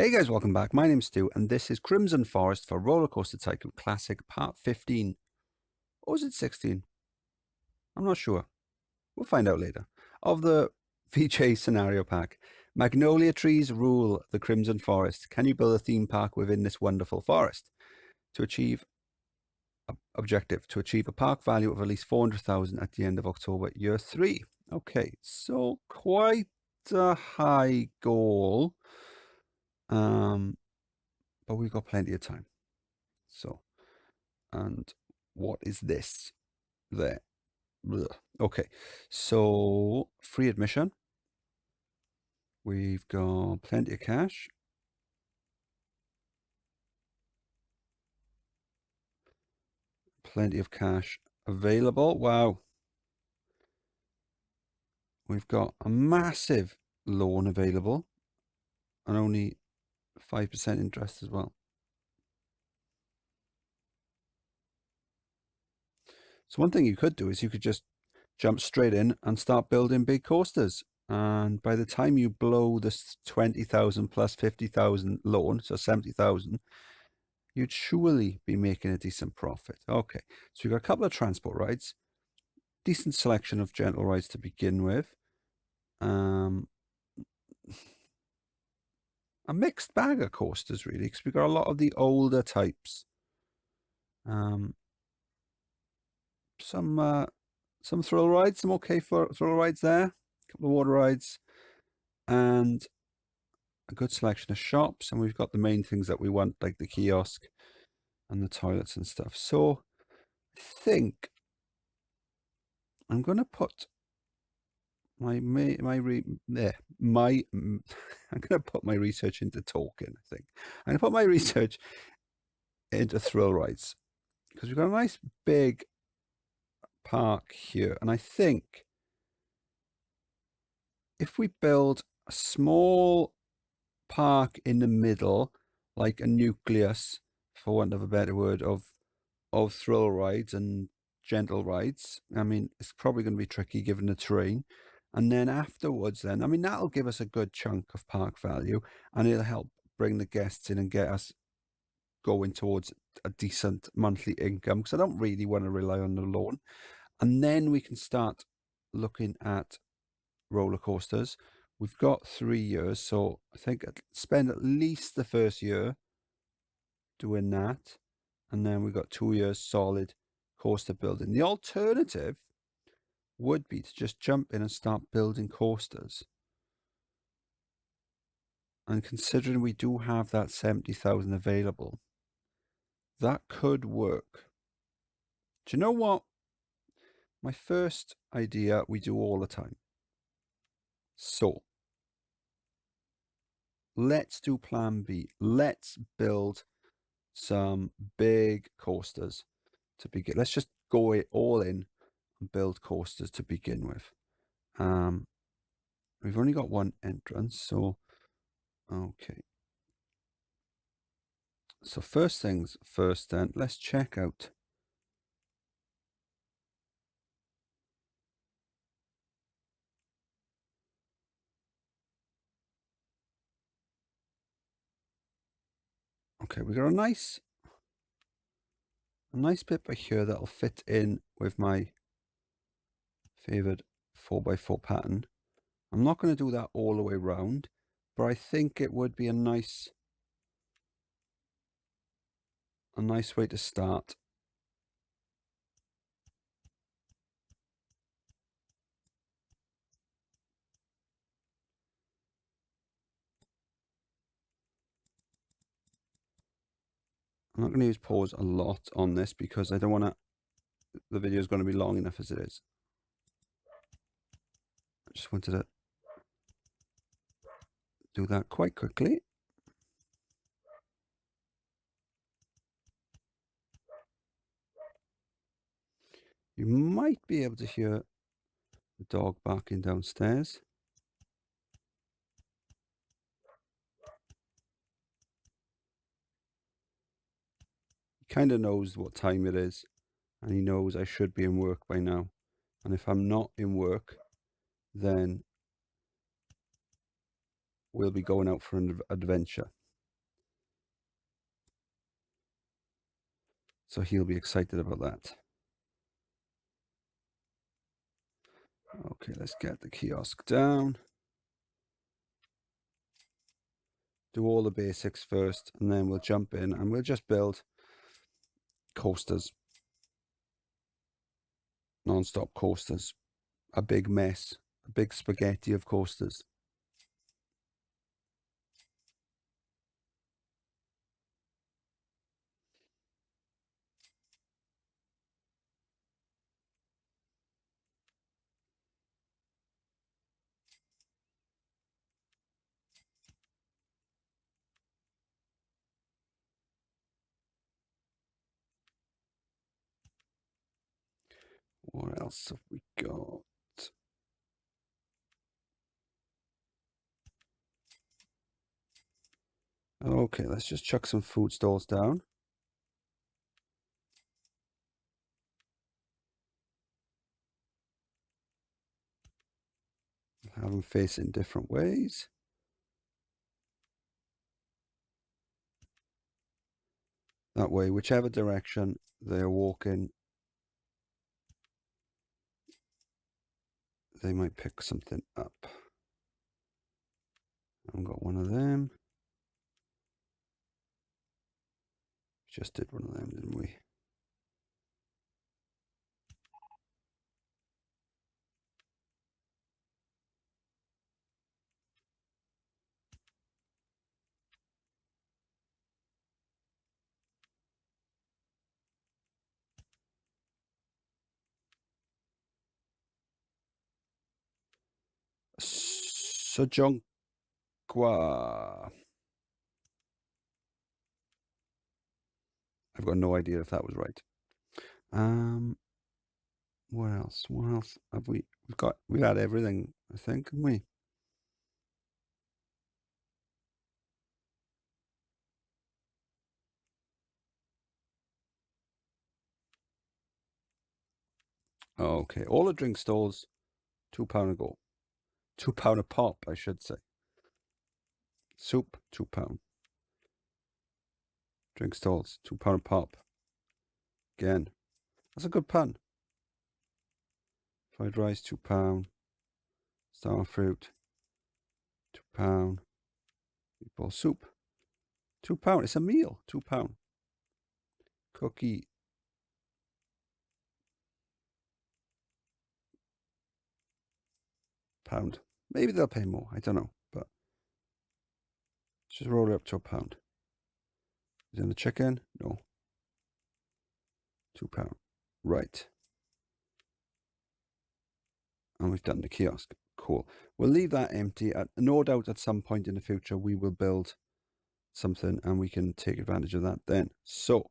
Hey guys, welcome back. My name's Stu, and this is Crimson Forest for Rollercoaster Tycoon Classic Part 15. Or was it 16? I'm not sure. We'll find out later. Of the VJ scenario pack, Magnolia trees rule the Crimson Forest. Can you build a theme park within this wonderful forest? To achieve objective, to achieve a park value of at least 400,000 at the end of October, year 3. Okay, so quite a high goal. But we've got plenty of time. So, and what is this? There. Ugh. Okay, so free admission. We've got plenty of cash. Plenty of cash available. Wow. We've got a massive loan available and only 5% interest as well. So one thing you could do is you could just jump straight in and start building big coasters. And by the time you blow this 20,000 plus 50,000 loan, so 70,000, you'd surely be making a decent profit. Okay, so we've got a couple of transport rides, decent selection of gentle rides to begin with. A mixed bag of coasters, really, because we've got a lot of the older types. Some thrill rides, some okay for thrill rides there, a couple of water rides, and a good selection of shops. And we've got the main things that we want, like the kiosk and the toilets and stuff. So I think I'm going to put I'm going to put my research into talking. I think I'm going to put my research into thrill rides because we've got a nice big park here, and I think if we build a small park in the middle, like a nucleus, for want of a better word, of thrill rides and gentle rides. I mean, it's probably going to be tricky given the terrain. And then afterwards, I mean, that'll give us a good chunk of park value, and it'll help bring the guests in and get us going towards a decent monthly income, because I don't really want to rely on the loan. And then we can start looking at roller coasters. We've got 3 years, so I think I'd spend at least the first year doing that. And then we've got 2 years solid coaster building. The alternative would be to just jump in and start building coasters. And considering we do have that 70,000 available, that could work. Do you know what? My first idea we do all the time. So let's do plan B. Let's build some big coasters to begin. Let's just go all in and build coasters to begin with. We've only got one entrance, so okay. So first things first, then let's check out okay, we got a nice bit by here that'll fit in with my favored 4x4 pattern. I'm not going to do that all the way around, but I think it would be a nice way to start. I'm not going to use pause a lot on this because I don't want to, the video is going to be long enough as it is. I just wanted to do that quite quickly. You might be able to hear the dog barking downstairs. He kind of knows what time it is, and he knows I should be in work by now. And if I'm not in work, then we'll be going out for an adventure. So he'll be excited about that. Okay, let's get the kiosk down. Do all the basics first, and then we'll jump in and we'll just build coasters. Non-stop coasters. A big mess. A big spaghetti of coasters. What else have we got? Okay, let's just chuck some food stalls down. Have them facing different ways. That way, whichever direction they're walking, they might pick something up. I've got one of them. Just did one of them, didn't we? Sojonkwa. I've got no idea if that was right. What else? What else have we? We've had everything, I think, haven't we? Okay, all the drink stalls, £2 a go. £2 a pop, I should say. Soup, £2. Drink stalls, £2 a pop. Again, that's a good pun. Fried rice, £2. Star fruit, £2. Meatball soup, £2. It's a meal, £2. Cookie, £1. Maybe they'll pay more. I don't know, but just roll it up to £1. Is in the chicken? No. £2. Right. And we've done the kiosk. Cool. We'll leave that empty. No doubt at some point in the future we will build something and we can take advantage of that then. So,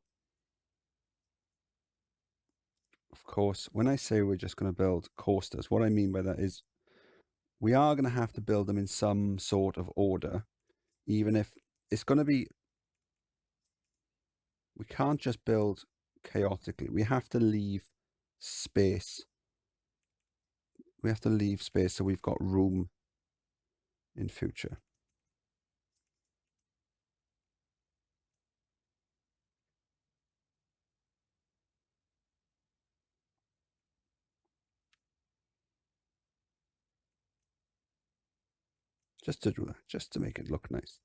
of course, when I say we're just going to build coasters, what I mean by that is we are going to have to build them in some sort of order, even if it's going to be... We can't just build chaotically. We have to leave space. We have to leave space so we've got room in future. Just to do that, just to make it look nice.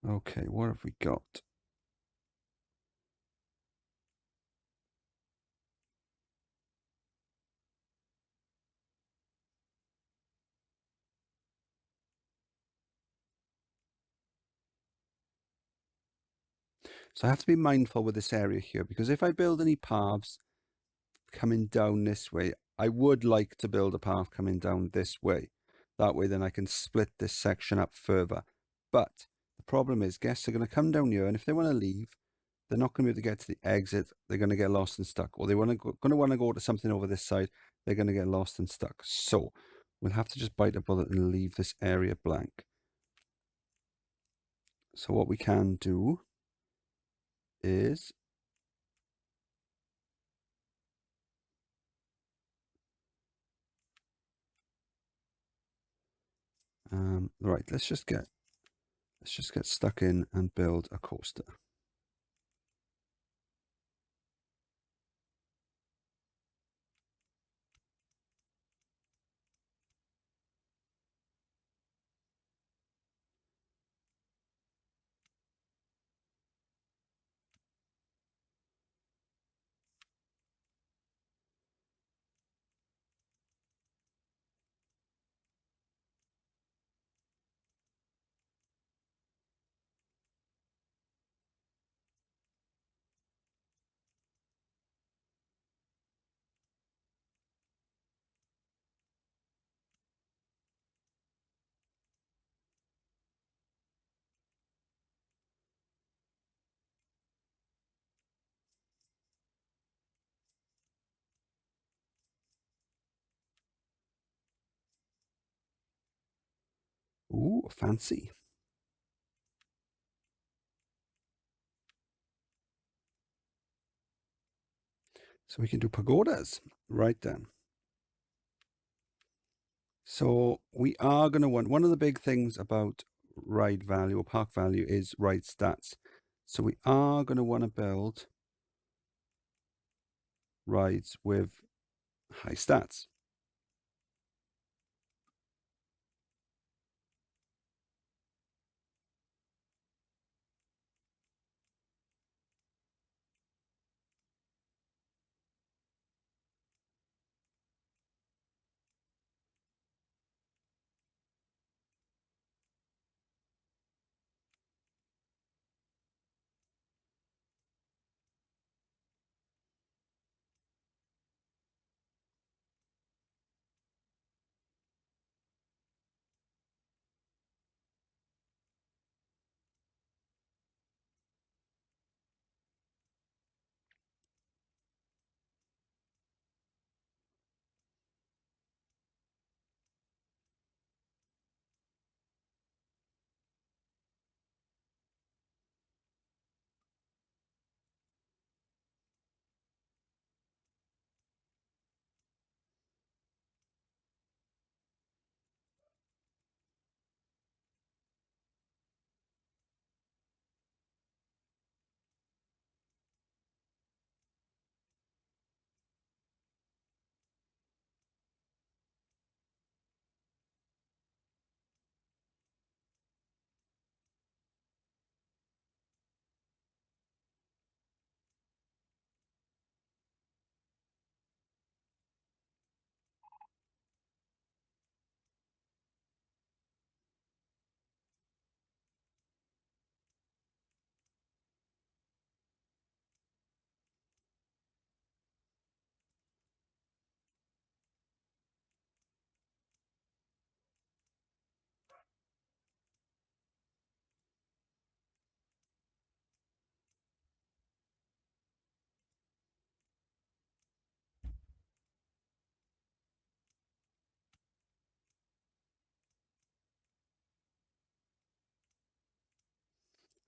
Okay, what have we got? So I have to be mindful with this area here, because if I build any paths coming down this way, I would like to build a path coming down this way. That way then I can split this section up further. But the problem is guests are going to come down here, and if they want to leave, they're not going to be able to get to the exit. They're going to get lost and stuck. Or they're going to want to go to something over this side. They're going to get lost and stuck. So we'll have to just bite a bullet and leave this area blank. So what we can do is right, let's just get stuck in and build a coaster. Ooh, fancy. So we can do pagodas. Right then. So we are going to want, one of the big things about ride value or park value is ride stats. So we are going to want to build rides with high stats.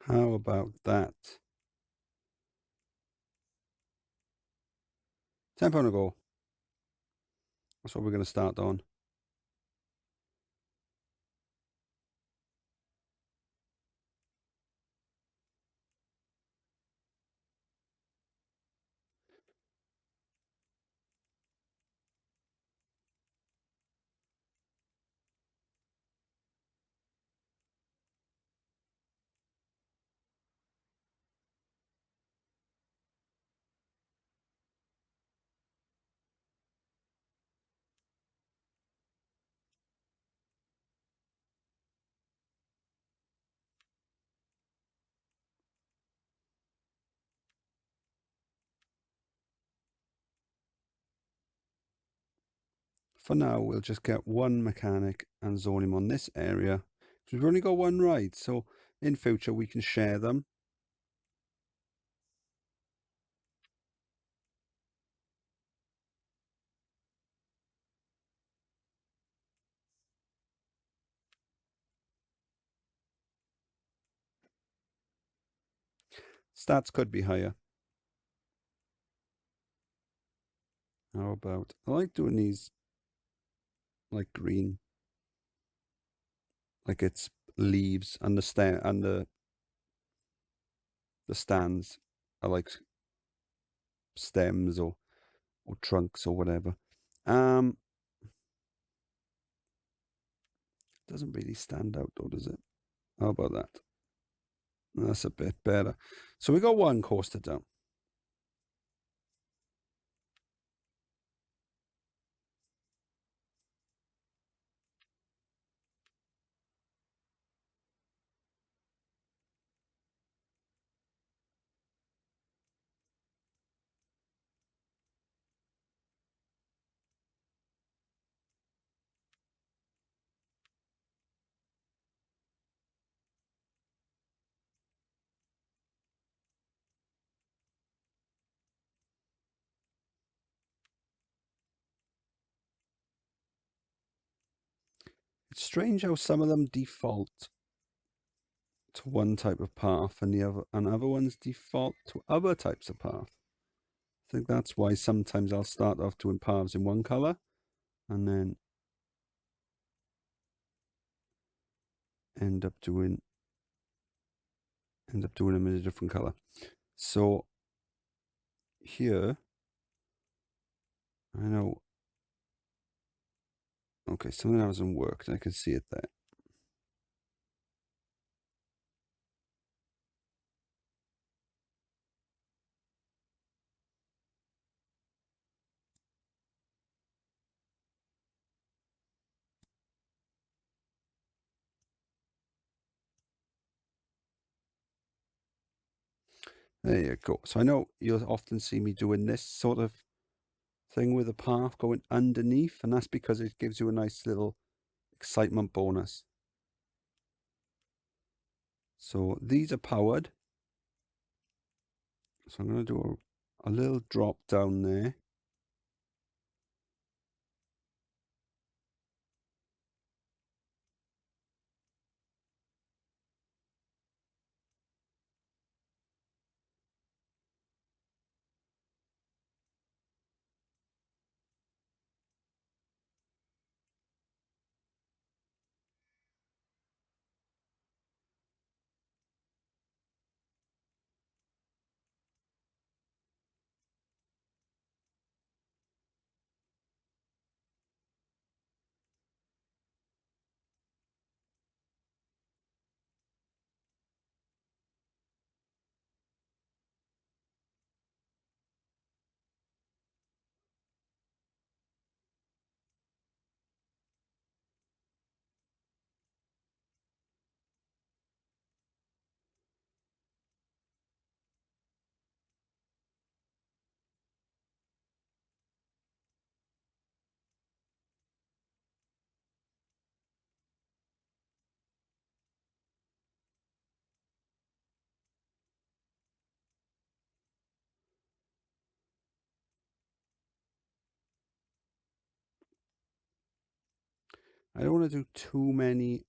How about that? £10 a go. That's what we're going to start on. For now, we'll just get one mechanic and zone him on this area. We've only got one ride, so in future we can share them. Stats could be higher. How about, I like doing these like green, like it's leaves, and the stands are like stems or trunks or whatever. Doesn't really stand out though, does it? How about that? That's a bit better. So we got one coaster down. It's strange how some of them default to one type of path and other ones default to other types of path. I think that's why sometimes I'll start off doing paths in one color and then end up doing them in a different color. So here, I know, okay, something hasn't worked. I can see it there. There you go. So I know you'll often see me doing this sort of thing with a path going underneath, and that's because it gives you a nice little excitement bonus. So these are powered. So I'm going to do a little drop down there. I don't want to do too many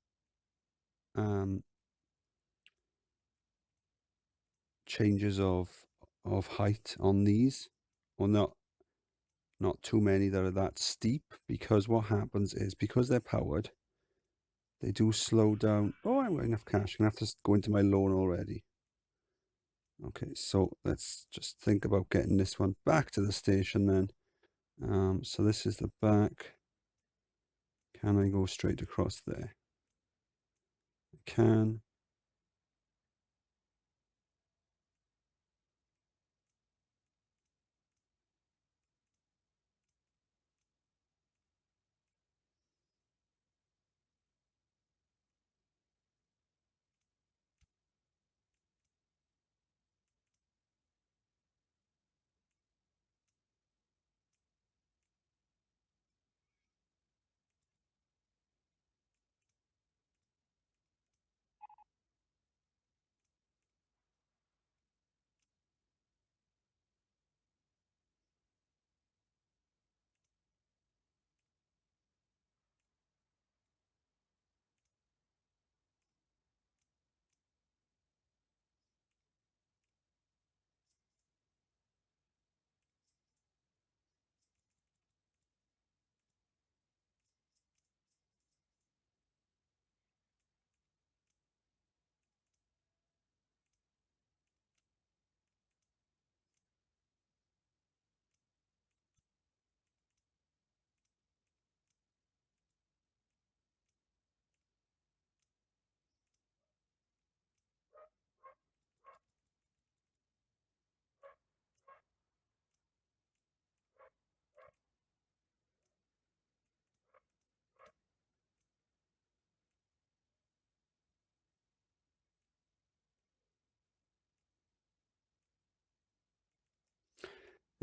changes of height on these, or not too many that are that steep, because what happens is, because they're powered, they do slow down. Oh, I haven't got enough cash. I'm going to have to go into my loan already. Okay, so let's just think about getting this one back to the station then. So this is the back. Can I go straight across there? I can.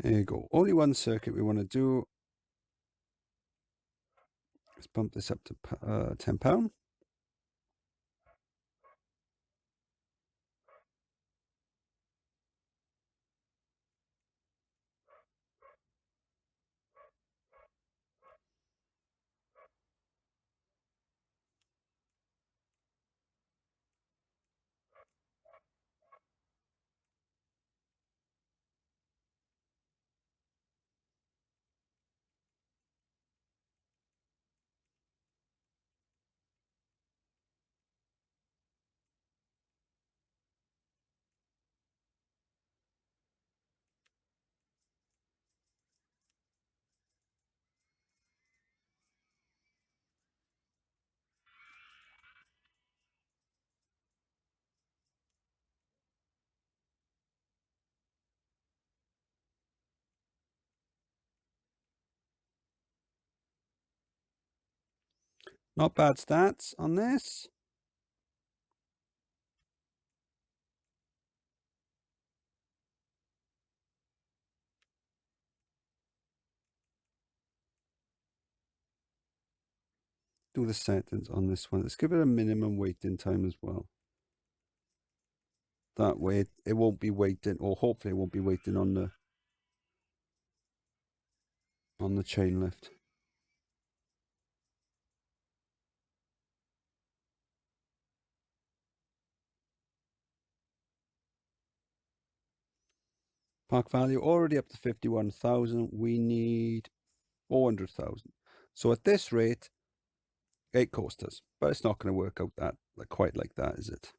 There you go. Only one circuit we want to do. Let's bump this up to £10. Not bad stats on this. Do the settings on this one. Let's give it a minimum waiting time as well. That way it won't be waiting, or hopefully it won't be waiting on the chain lift. Park value already up to 51,000. We need 400,000. So at this rate, 8 coasters, but it's not going to work out that quite like that, is it?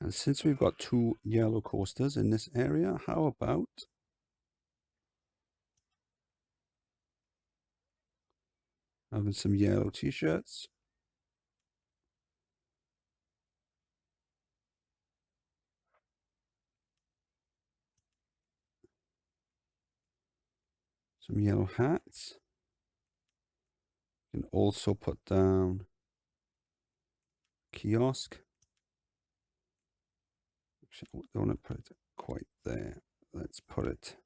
And since we've got 2 yellow coasters in this area, how about having some yellow t-shirts? Some yellow hats. You can also put down kiosk. Actually, I don't want to put it quite there. Let's put it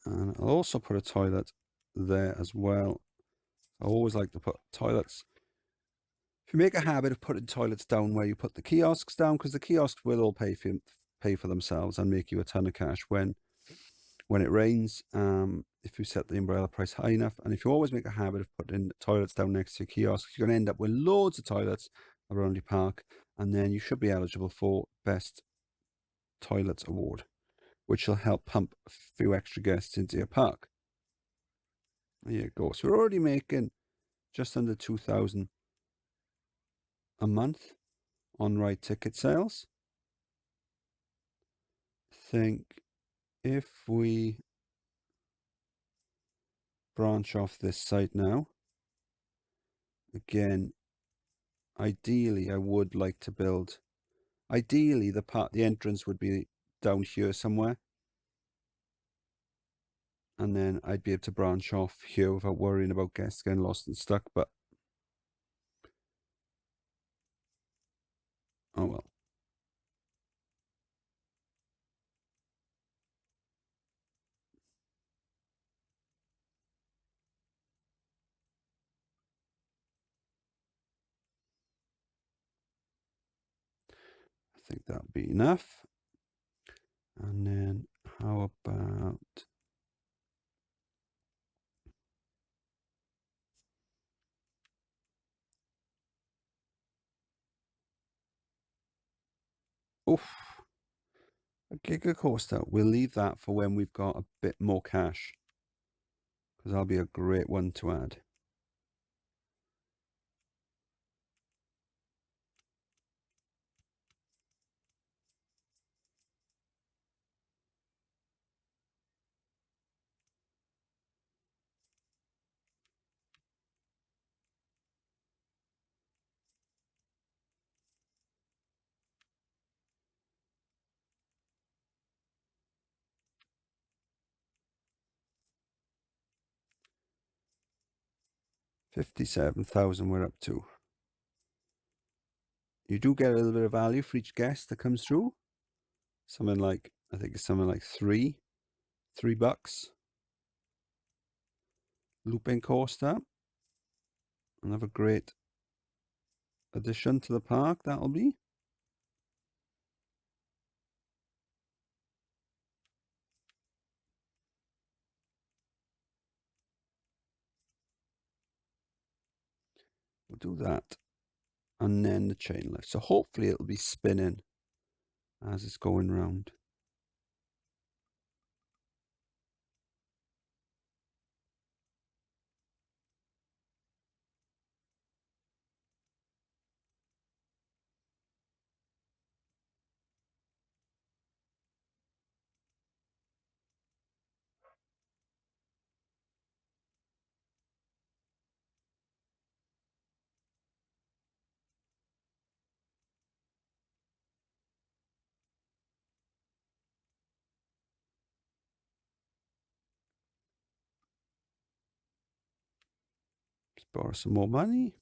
and I'll also put a toilet there as well. I always like to put toilets. If you make a habit of putting toilets down where you put the kiosks down, because the kiosks will all pay for themselves and make you a ton of cash when it rains, if you set the umbrella price high enough. And if you always make a habit of putting toilets down next to your kiosks, you're going to end up with loads of toilets around your park, and then you should be eligible for Best Toilets Award, which will help pump a few extra guests into your park. There you go. So we're already making just under 2,000 a month on ride ticket sales. I think if we branch off this site now, again, ideally I would like to build, ideally the entrance would be down here somewhere, and then I'd be able to branch off here without worrying about guests getting lost and stuck. But oh well. I think that'll be enough. And then how about a Giga Coaster? We'll leave that for when we've got a bit more cash, because that'll be a great one to add. 57,000 we're up to. You do get a little bit of value for each guest that comes through. Something like, I think it's something like $3 looping coaster. Another great addition to the park, that'll be. We'll do that. And then the chain lift. So hopefully it'll be spinning as it's going round. Let's borrow some more money.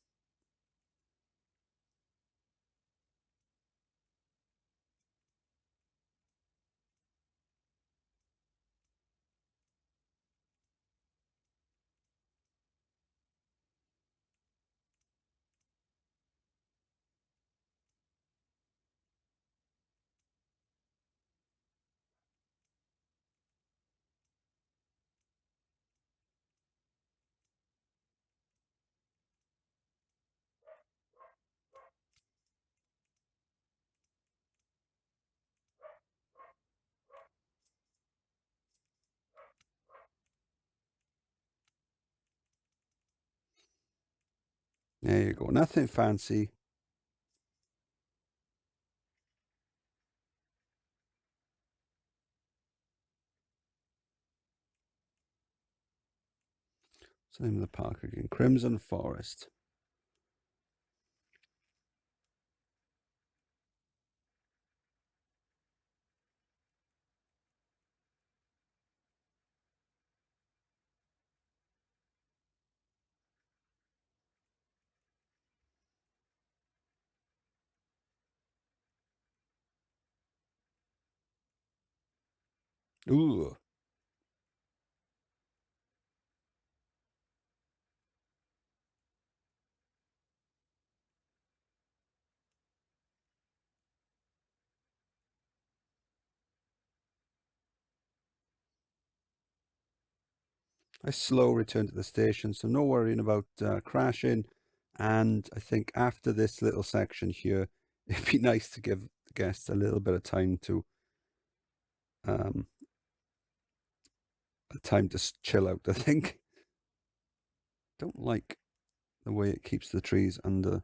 There you go. Nothing fancy. What's the name of the park again? Crimson Forest. Ooh. A slow return to the station, so no worrying about crashing. And I think after this little section here, it'd be nice to give the guests a little bit of time to chill out. I think. Don't like the way it keeps the trees under.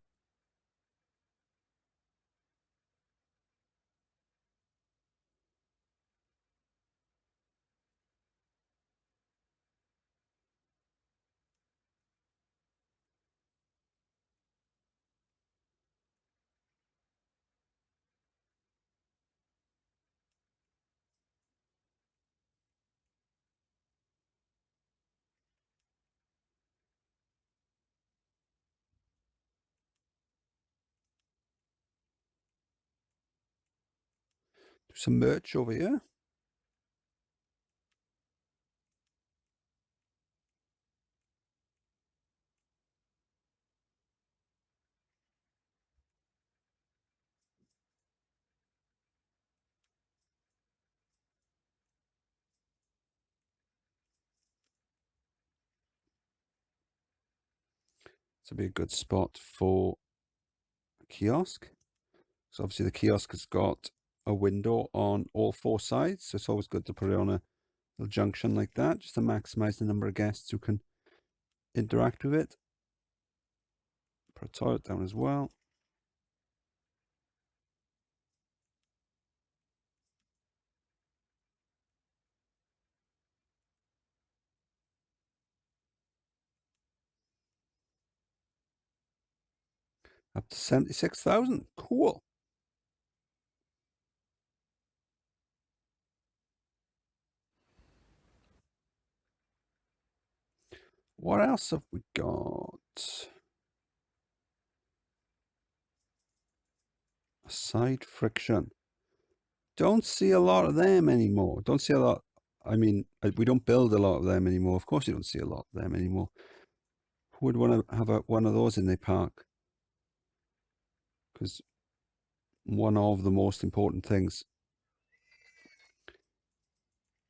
Do some merch over here. This will be a good spot for a kiosk. So obviously the kiosk has got a window on all four sides, so it's always good to put it on a little junction like that, just to maximize the number of guests who can interact with it. Put a toilet down as well. Up to 76,000. Cool. What else have we got? Side friction. Don't see a lot of them anymore. Don't see a lot. I mean, we don't build a lot of them anymore. Of course you don't see a lot of them anymore. Who would want to have one of those in their park? Because one of the most important things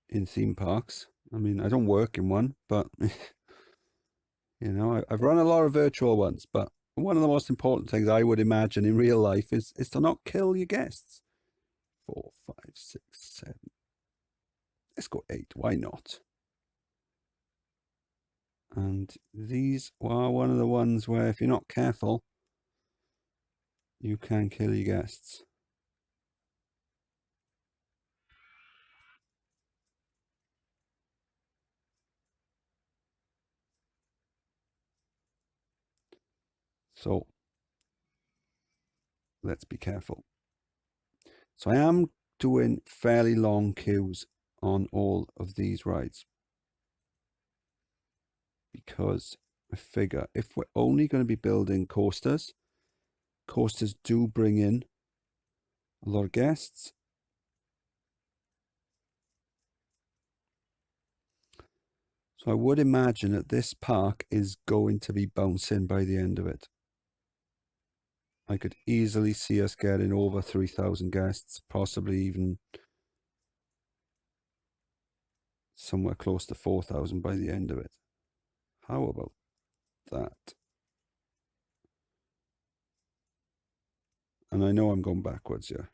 in theme parks, I mean, I don't work in one, but you know, I've run a lot of virtual ones, but one of the most important things I would imagine in real life is to not kill your guests. 4, 5, 6, 7. Let's go 8. Why not? And these are one of the ones where if you're not careful, you can kill your guests. So let's be careful. So I am doing fairly long queues on all of these rides because I figure if we're only going to be building coasters, coasters do bring in a lot of guests. So I would imagine that this park is going to be bouncing by the end of it. I could easily see us getting over 3,000 guests, possibly even somewhere close to 4,000 by the end of it. How about that? And I know I'm going backwards here.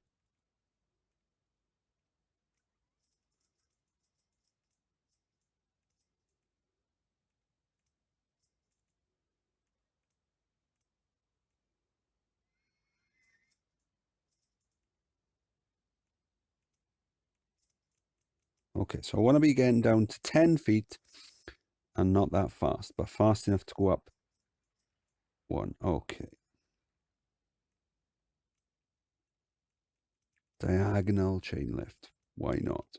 Okay, so I want to be getting down to 10 feet and not that fast, but fast enough to go up 1. Okay. Diagonal chain lift. Why not?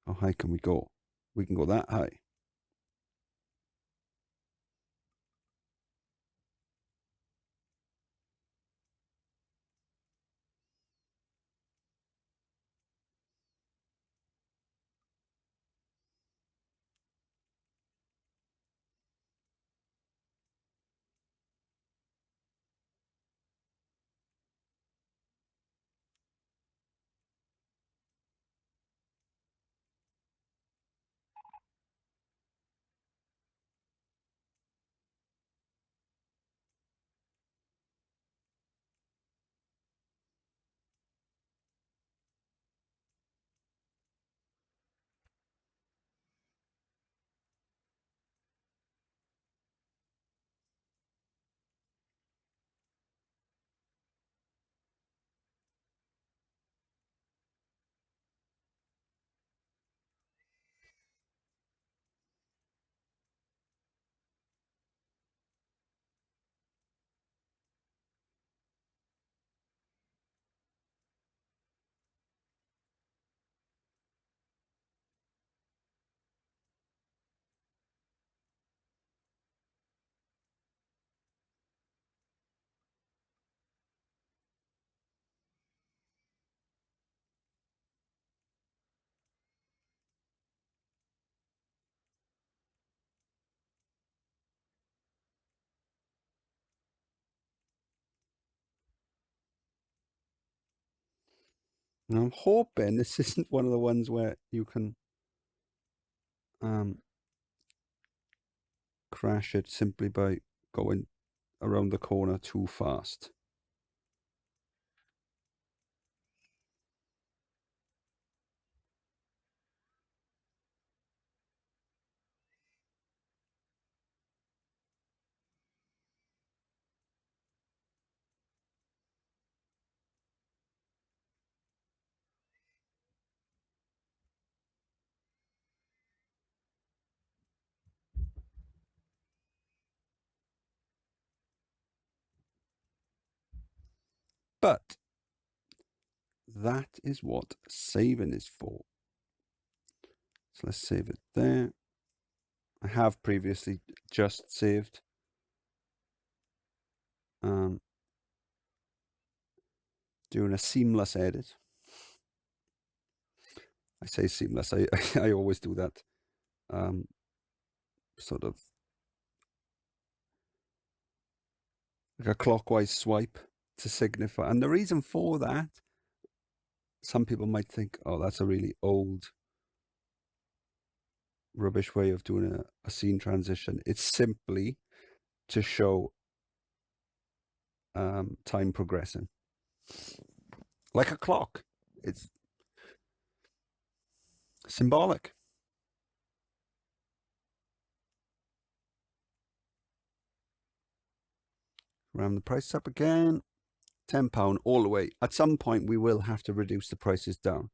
How high can we go? We can go that high. And I'm hoping this isn't one of the ones where you can crash it simply by going around the corner too fast. But that is what saving is for. So let's save it there. I have previously just saved doing a seamless edit. I say seamless. I always do that. Sort of like a clockwise swipe to signify. And the reason for that, some people might think, oh, that's a really old, rubbish way of doing a scene transition. It's simply to show time progressing. Like a clock. It's symbolic. Round the price up again. £10 all the way. At some point, we will have to reduce the prices down.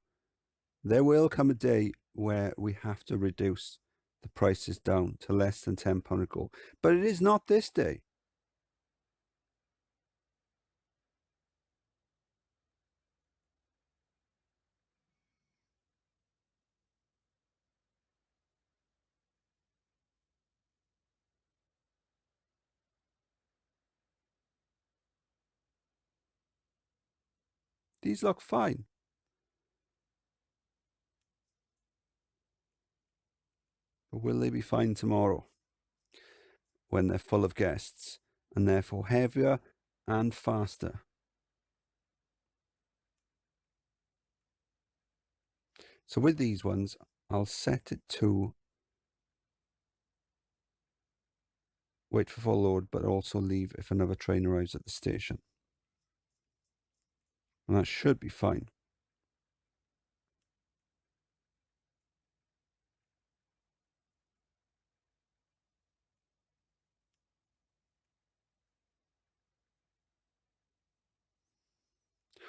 There will come a day where we have to reduce the prices down to less than £10 a go. But it is not this day. These look fine. But will they be fine tomorrow when they're full of guests and therefore heavier and faster? So with these ones, I'll set it to wait for full load, but also leave if another train arrives at the station. And that should be fine.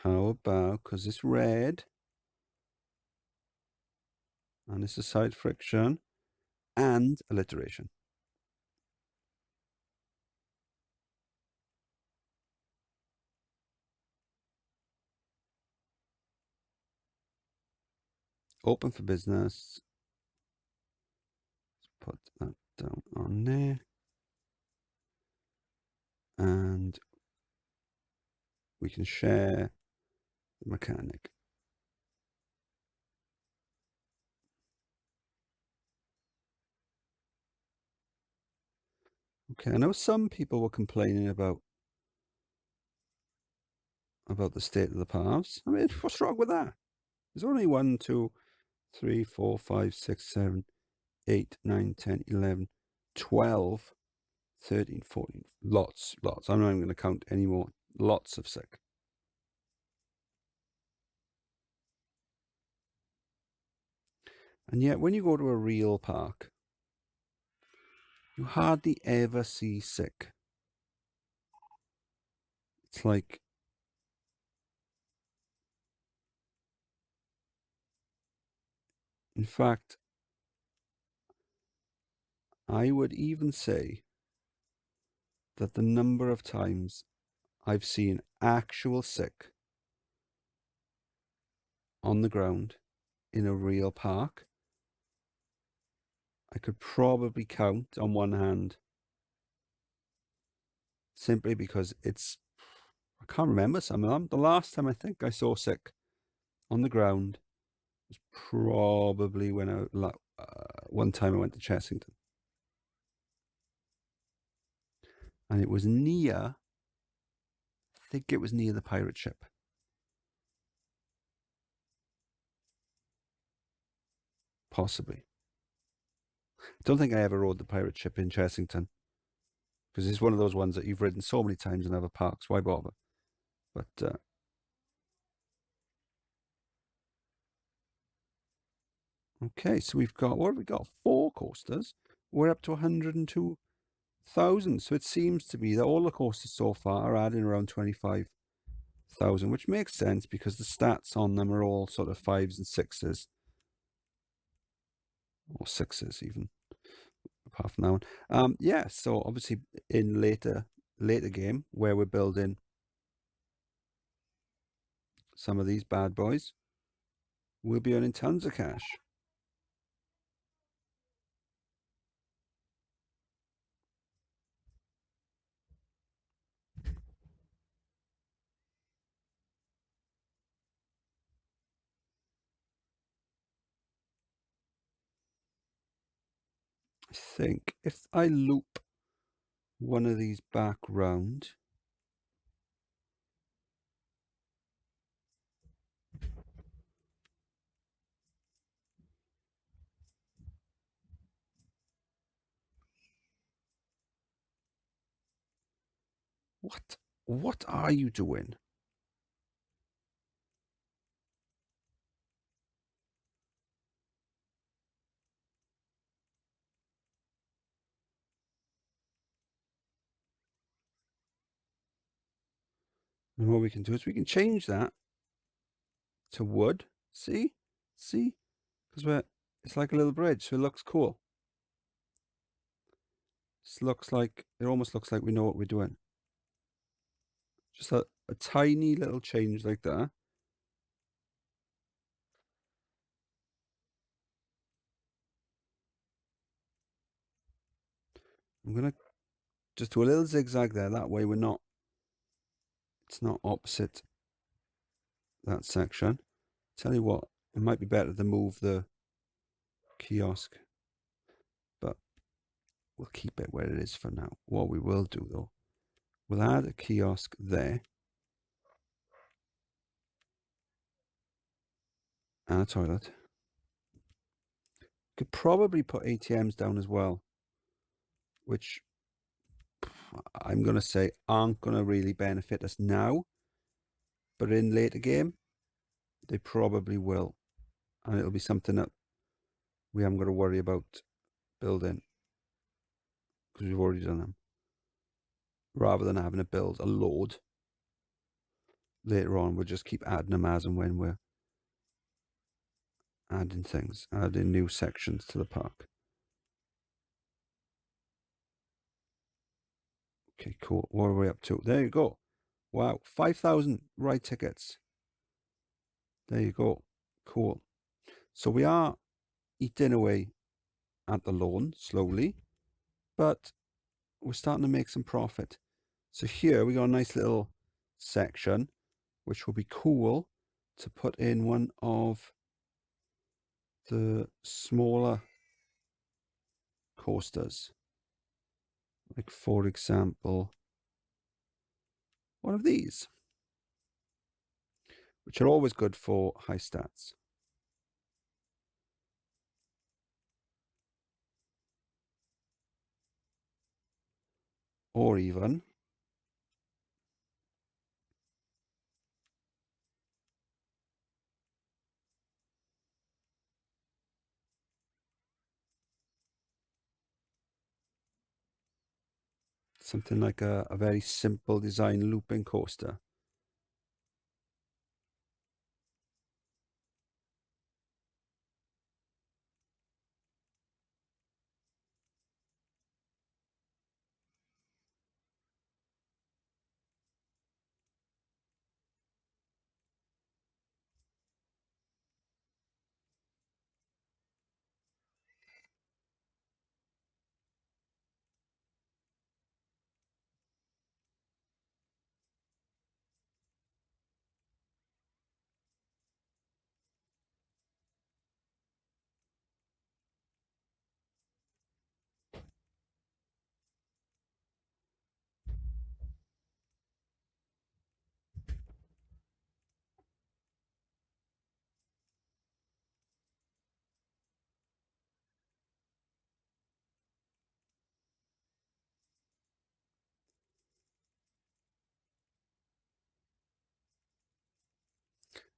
How about, because it's red, and it's a side friction, and alliteration. Open for business. Put that down on there. And we can share the mechanic. Okay, I know some people were complaining about the state of the paths. I mean, what's wrong with that? There's only 1, 2, 3, 4, 5, 6, 7, 8, 9, 10, 11, 12, 13, 14. Lots. I'm not even going to count anymore. Lots of sick. And yet, when you go to a real park, you hardly ever see sick. It's like, in fact, I would even say that the number of times I've seen actual sick on the ground in a real park, I could probably count on one hand. Simply because I can't remember some of them. The last time I think I saw sick on the ground was probably when one time I went to Chessington. And it was near, I think it was near the pirate ship. Possibly. I don't think I ever rode the pirate ship in Chessington, because it's one of those ones that you've ridden so many times in other parks. Why bother? But okay, so we've got, what have we got? 4 coasters. We're up to 102,000. So it seems to be that all the coasters so far are adding around 25,000, which makes sense because the stats on them are all sort of 5s and 6s. Or 6s even, apart from that one. Yeah, so obviously in later game where we're building some of these bad boys, we'll be earning tons of cash. I think if I loop one of these back round, what are you doing? And what we can do is we can change that to wood. See? Because it's like a little bridge, so it looks cool. It almost looks like we know what we're doing. Just a tiny little change like that. I'm gonna just do a little zigzag there. That way it's not opposite that section. Tell you what, it might be better to move the kiosk, but we'll keep it where it is for now. What we will do though, we'll add a kiosk there and a toilet. Could probably put ATMs down as well, which I'm going to say aren't going to really benefit us now, but in later game, they probably will. And it'll be something that we haven't got to worry about building because we've already done them. Rather than having to build a load later on, we'll just keep adding them as and when we're adding new sections to the park. Okay, cool. What are we up to? There you go. Wow, 5,000 ride tickets. There you go. Cool. So we are eating away at the loan slowly, but we're starting to make some profit. So here we got a nice little section, which will be cool to put in one of the smaller coasters. Like, for example, one of these, which are always good for high stats. Or even something like a very simple design looping coaster.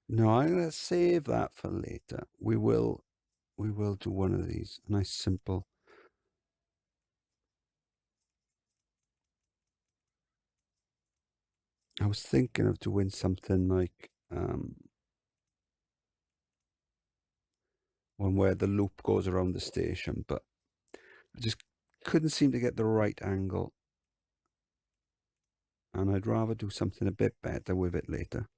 No, I'm going to save that for later. We will do one of these. Nice, simple. I was thinking of doing something like one where the loop goes around the station, but I just couldn't seem to get the right angle. And I'd rather do something a bit better with it later.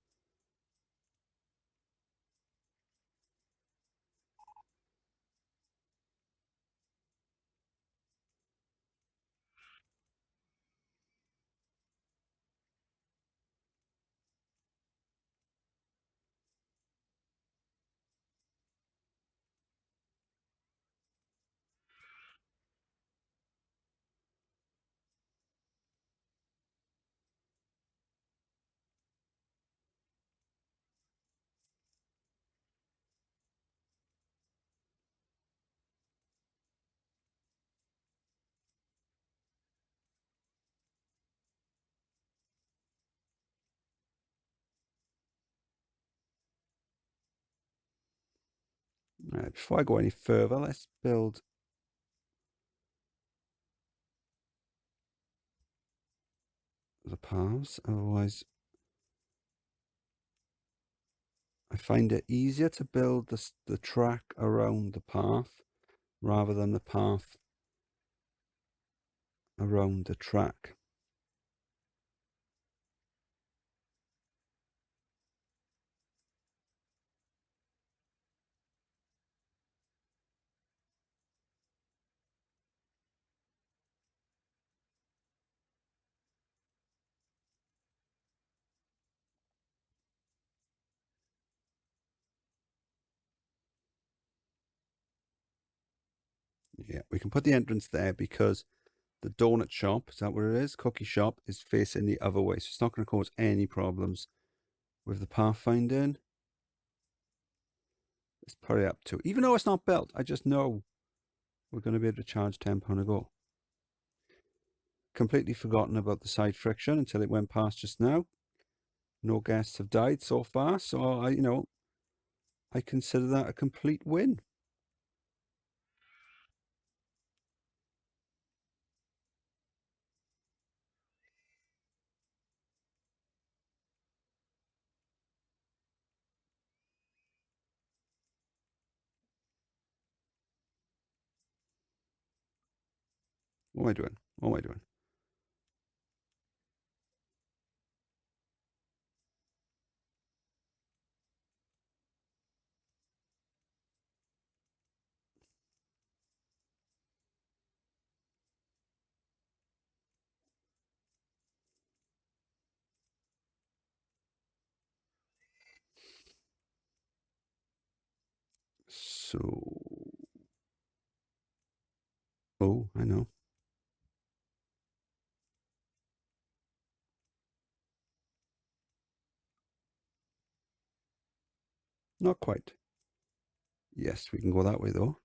Right, before I go any further, let's build the paths. Otherwise, I find it easier to build the track around the path rather than the path around the track. Yeah, we can put the entrance there because the donut shop, is that what it is? Cookie shop is facing the other way, so it's not going to cause any problems with the pathfinding. Let's put it up to, even though it's not built, I just know we're going to be able to charge £10 a go. Completely forgotten about the side friction until it went past just now. No guests have died so far, so I consider that a complete win. What am I doing? What am I doing? So, oh, I know. Not quite. Yes, we can go that way though.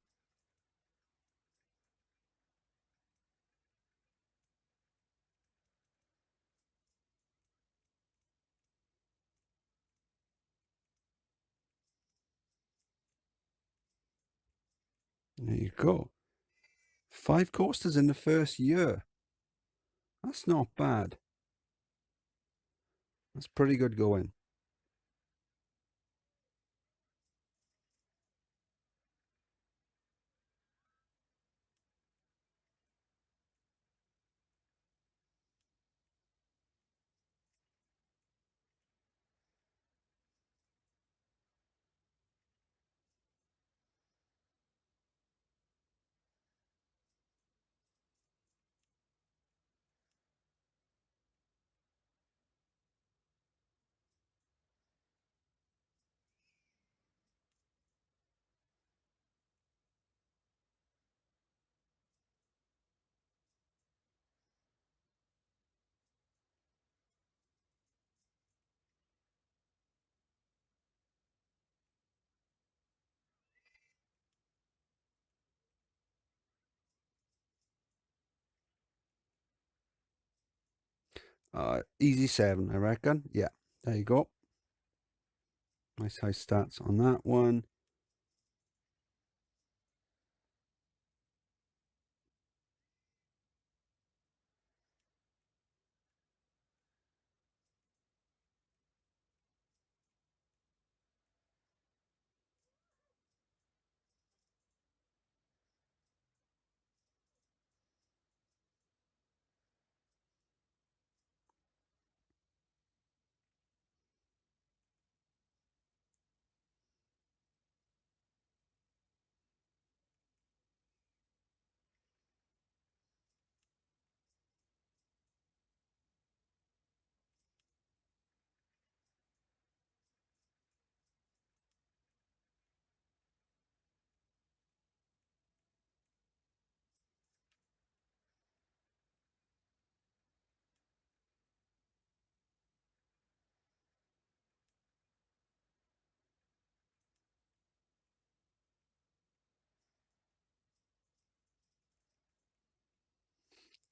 There you go. 5 coasters in the first year. That's not bad. That's pretty good going. Easy 7, I reckon. Yeah, there you go. Nice high stats on that one.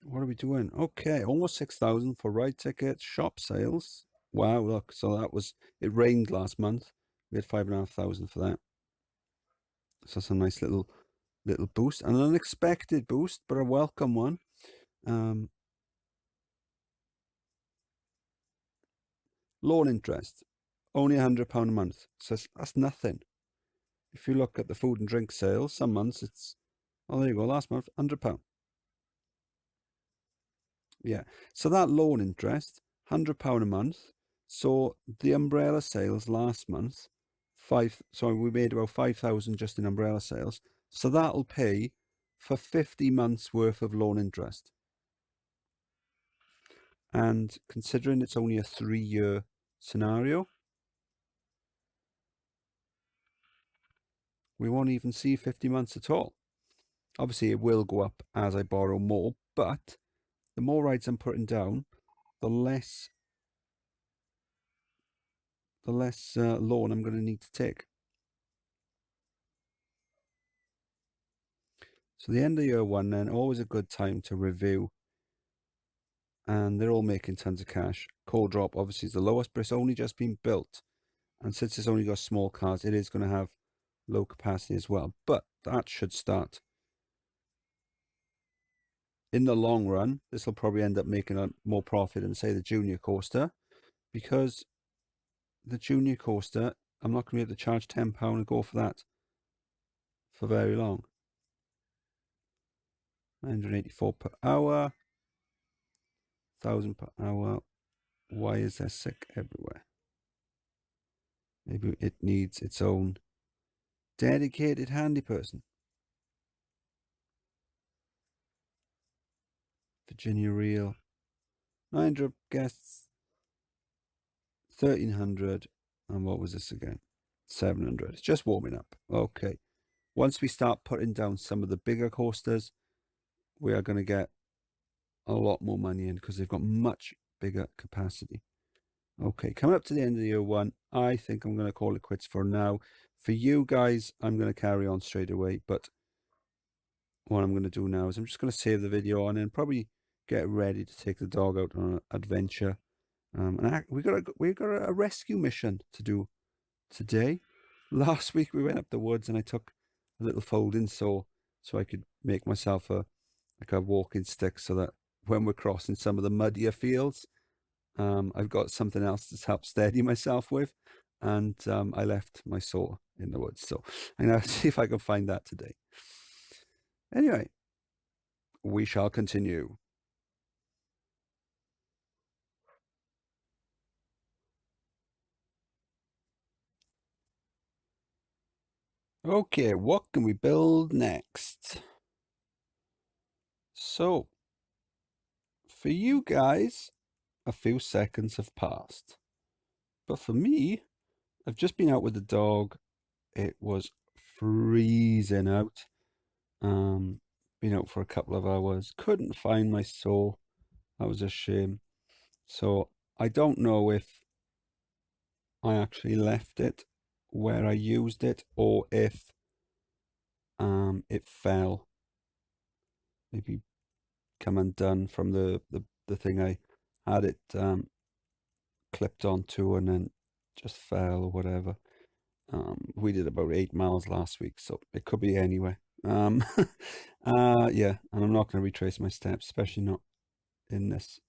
What are we doing? Okay, almost 6,000 for ride tickets, shop sales. Wow, look, so that was, it rained last month. We had 5,500 for that. So that's a nice little boost, an unexpected boost, but a welcome one. Loan interest, only £100 a month. So that's nothing. If you look at the food and drink sales, some months it's, oh, there you go, last month, £100. Yeah, so that loan interest, £100 a month. So the umbrella sales last month, we made about 5,000 just in umbrella sales. So that'll pay for 50 months worth of loan interest. And considering it's only a 3-year scenario, we won't even see 50 months at all. Obviously, it will go up as I borrow more, but the more rides I'm putting down, the less loan I'm going to need to take. So the end of year one then, always a good time to review. And they're all making tons of cash. Cold Drop obviously is the lowest, but it's only just been built. And since it's only got small cars, it is going to have low capacity as well. But that should start. In the long run, this will probably end up making a more profit than, say, the Junior Coaster. Because the Junior Coaster, I'm not going to be able to charge £10 and go for that for very long. 984 per hour, 1,000 per hour. Why is there sick everywhere? Maybe it needs its own dedicated handy person. Virginia Reel, 900 guests, 1,300, and what was this again? 700. It's just warming up. Okay. Once we start putting down some of the bigger coasters, we are going to get a lot more money in because they've got much bigger capacity. Okay, coming up to the end of year one, I think I'm going to call it quits for now. For you guys, I'm going to carry on straight away, but what I'm going to do now is I'm just going to save the video on and probably get ready to take the dog out on an adventure. And we got a rescue mission to do today. Last week we went up the woods and I took a little folding saw so I could make myself a walking stick so that when we're crossing some of the muddier fields, I've got something else to help steady myself with. And I left my saw in the woods, so I'm going to see if I can find that today. Anyway, we shall continue. Okay, what can we build next? So, for you guys, a few seconds have passed. But for me, I've just been out with the dog. It was freezing out. Been out for a couple of hours. Couldn't find my saw. That was a shame. So I don't know if I actually left it where I used it or if it fell. Maybe come undone from the thing I had it clipped onto and then just fell or whatever. We did about 8 miles last week, so it could be anywhere. Yeah, and I'm not going to retrace my steps, especially not in this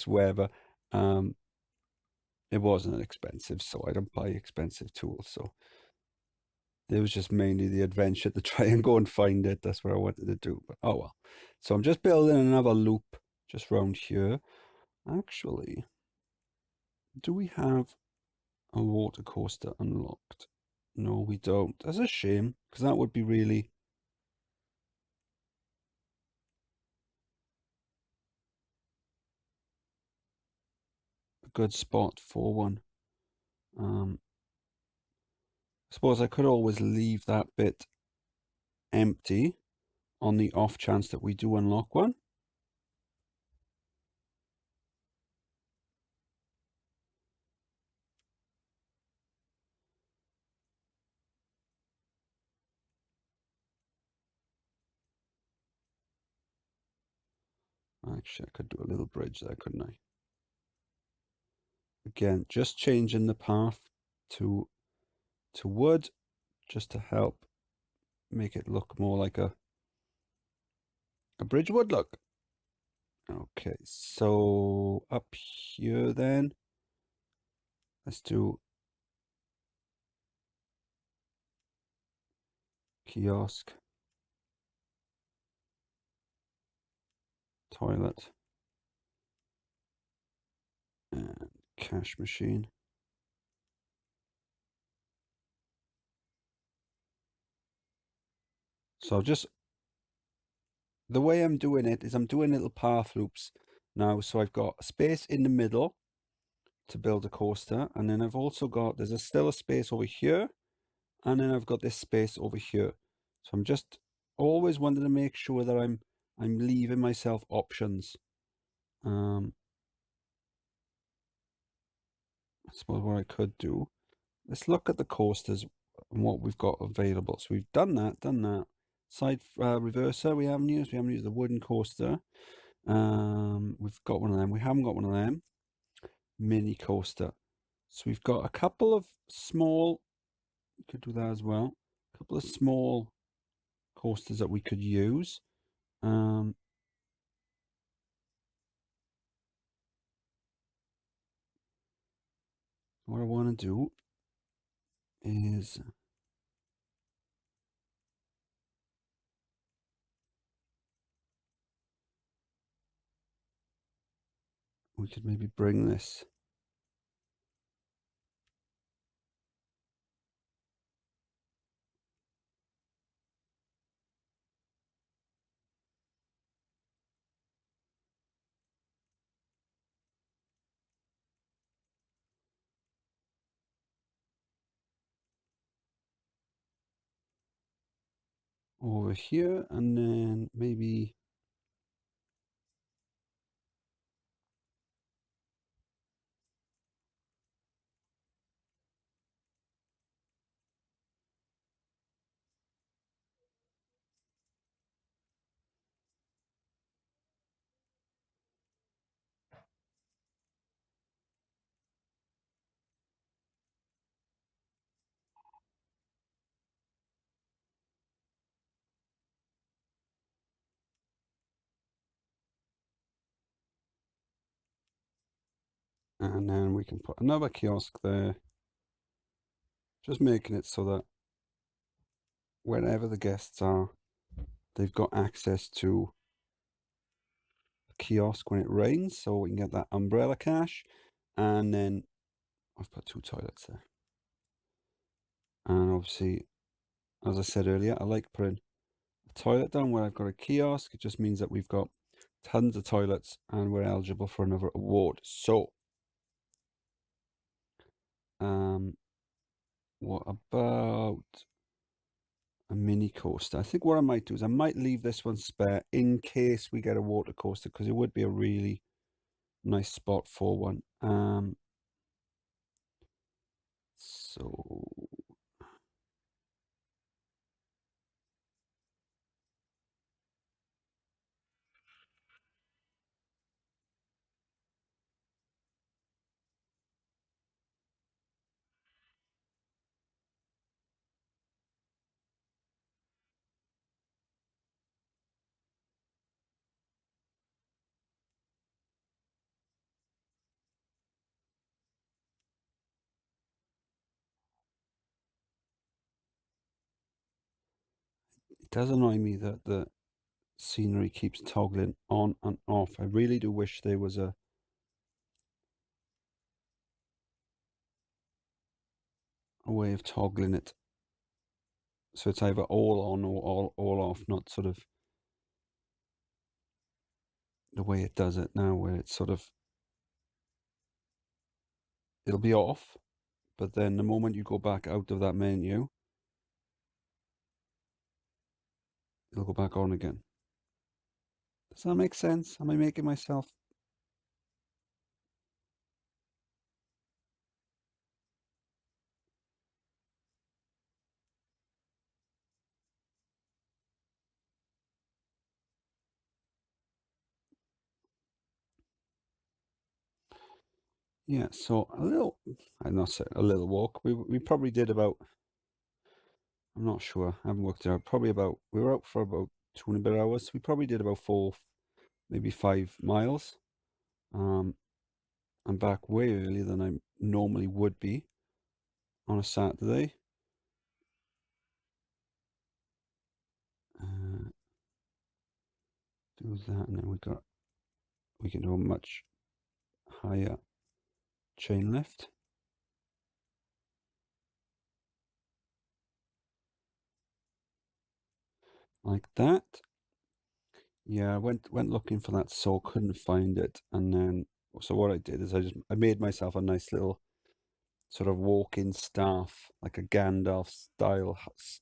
weather. It wasn't an expensive, so I don't buy expensive tools. So it was just mainly the adventure to try and go and find it. That's what I wanted to do. But oh well. So I'm just building another loop just round here. Actually, do we have a water coaster unlocked? No, we don't. That's a shame, because that would be really a good spot for one. I suppose I could always leave that bit empty on the off chance that we do unlock one. Actually, I could do a little bridge there, couldn't I? Again, just changing the path to wood just to help make it look more like a bridge would look. Okay, so up here then, let's do kiosk, toilet, and cash machine. So just the way I'm doing it is I'm doing little path loops now. So I've got a space in the middle to build a coaster, and then I've also got, there's still a space over here, and then I've got this space over here. So I'm just always wanting to make sure that I'm leaving myself options. I suppose what I could do, let's look at the coasters and what we've got available. So we've done that. Side reverser we haven't used. We haven't used the wooden coaster. We've got one of them. We haven't got one of them. Mini coaster. So we've got a couple of small, we could do that as well. A couple of small coasters that we could use. What I want to do is we could maybe bring this over here, and then maybe we can put another kiosk there, just making it so that wherever the guests are, they've got access to a kiosk when it rains, so we can get that umbrella cash. And then I've put 2 toilets there, and obviously, as I said earlier, I like putting a toilet down where I've got a kiosk. It just means that we've got tons of toilets and we're eligible for another award. So what about a mini coaster? I think what I might do is I might leave this one spare in case we get a water coaster, because it would be a really nice spot for one. So it does annoy me that the scenery keeps toggling on and off. I really do wish there was a way of toggling it so it's either all on or all off, not sort of the way it does it now, where it's sort of, it'll be off, but then the moment you go back out of that menu, it'll go back on again. Does that make sense? Am I making myself? Yeah, so a little, I'm not saying a little walk. We probably did about I'm not sure. I haven't worked it out. Probably about, we were out for about 2 and a bit hours. So we probably did about 4, maybe 5 miles. I'm back way earlier than I normally would be on a Saturday. Do that, and then we can do a much higher chain lift. Like that. Yeah, I went looking for that saw, couldn't find it, and then so what I did is I made myself a nice little sort of walk-in staff, like a Gandalf style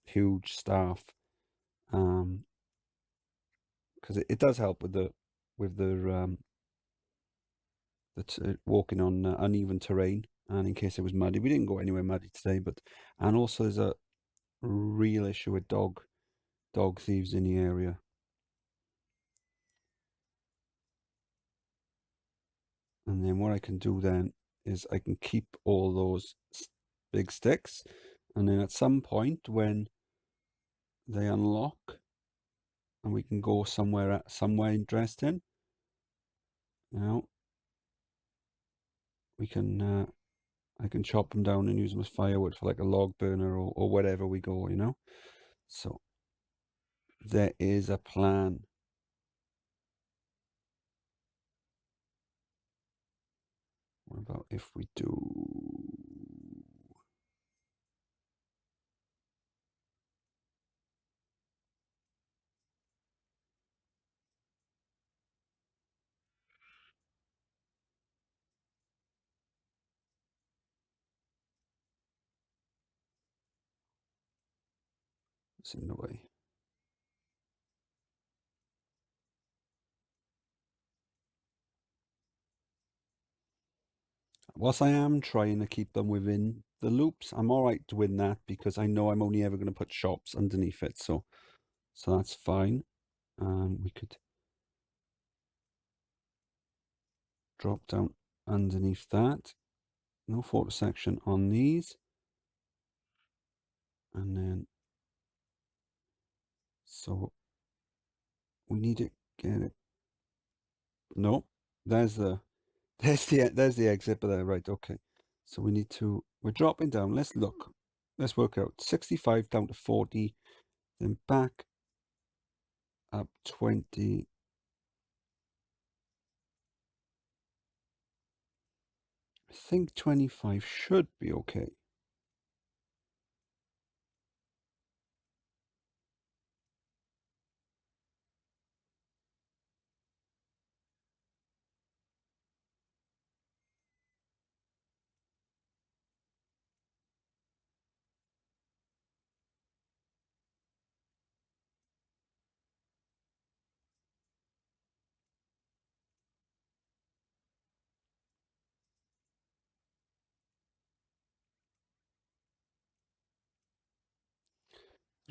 huge staff, because it does help with the walking on uneven terrain, and in case it was muddy. We didn't go anywhere muddy today, and also there's a real issue with dog thieves in the area. And then what I can do then is I can keep all those big sticks, and then at some point when they unlock and we can go somewhere interesting, you know, we can I can chop them down and use them as firewood for like a log burner or wherever we go, you know. So there is a plan. What about if we do? It's in the way. Whilst I am trying to keep them within the loops, I'm all right doing that because I know I'm only ever going to put shops underneath it. So that's fine. We could drop down underneath that. No photo section on these. And then, so we need to get it. No, there's the exit, but there, right, okay. So we're dropping down. Let's work out 65 down to 40, then back up 20. I think 25 should be okay.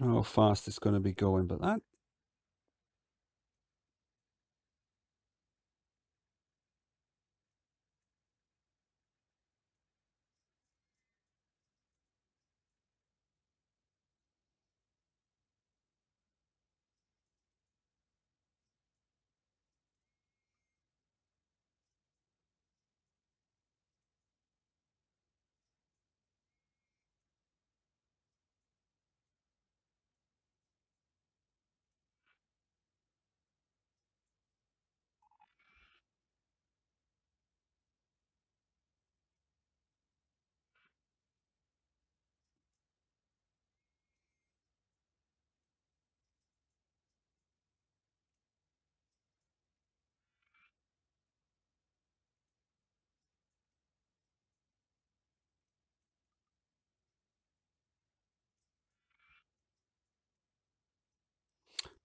I don't know how fast it's going to be going, but that.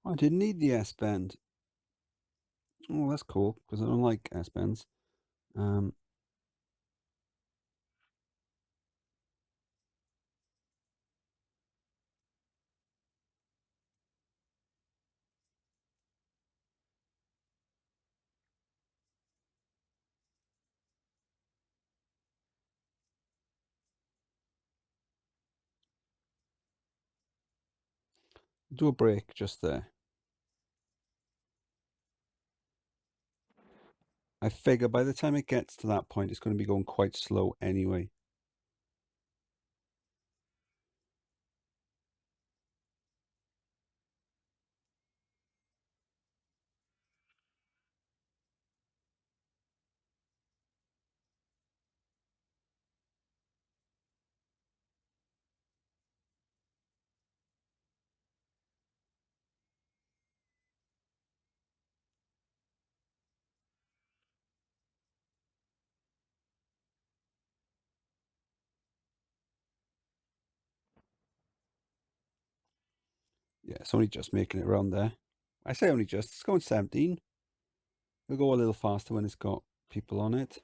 I didn't need the S bend. Oh, that's cool because I don't like S bends. Do a break just there. I figure by the time it gets to that point, it's going to be going quite slow anyway. Yeah, it's only just making it around there. I say only just, it's going 17. It'll go a little faster when it's got people on it.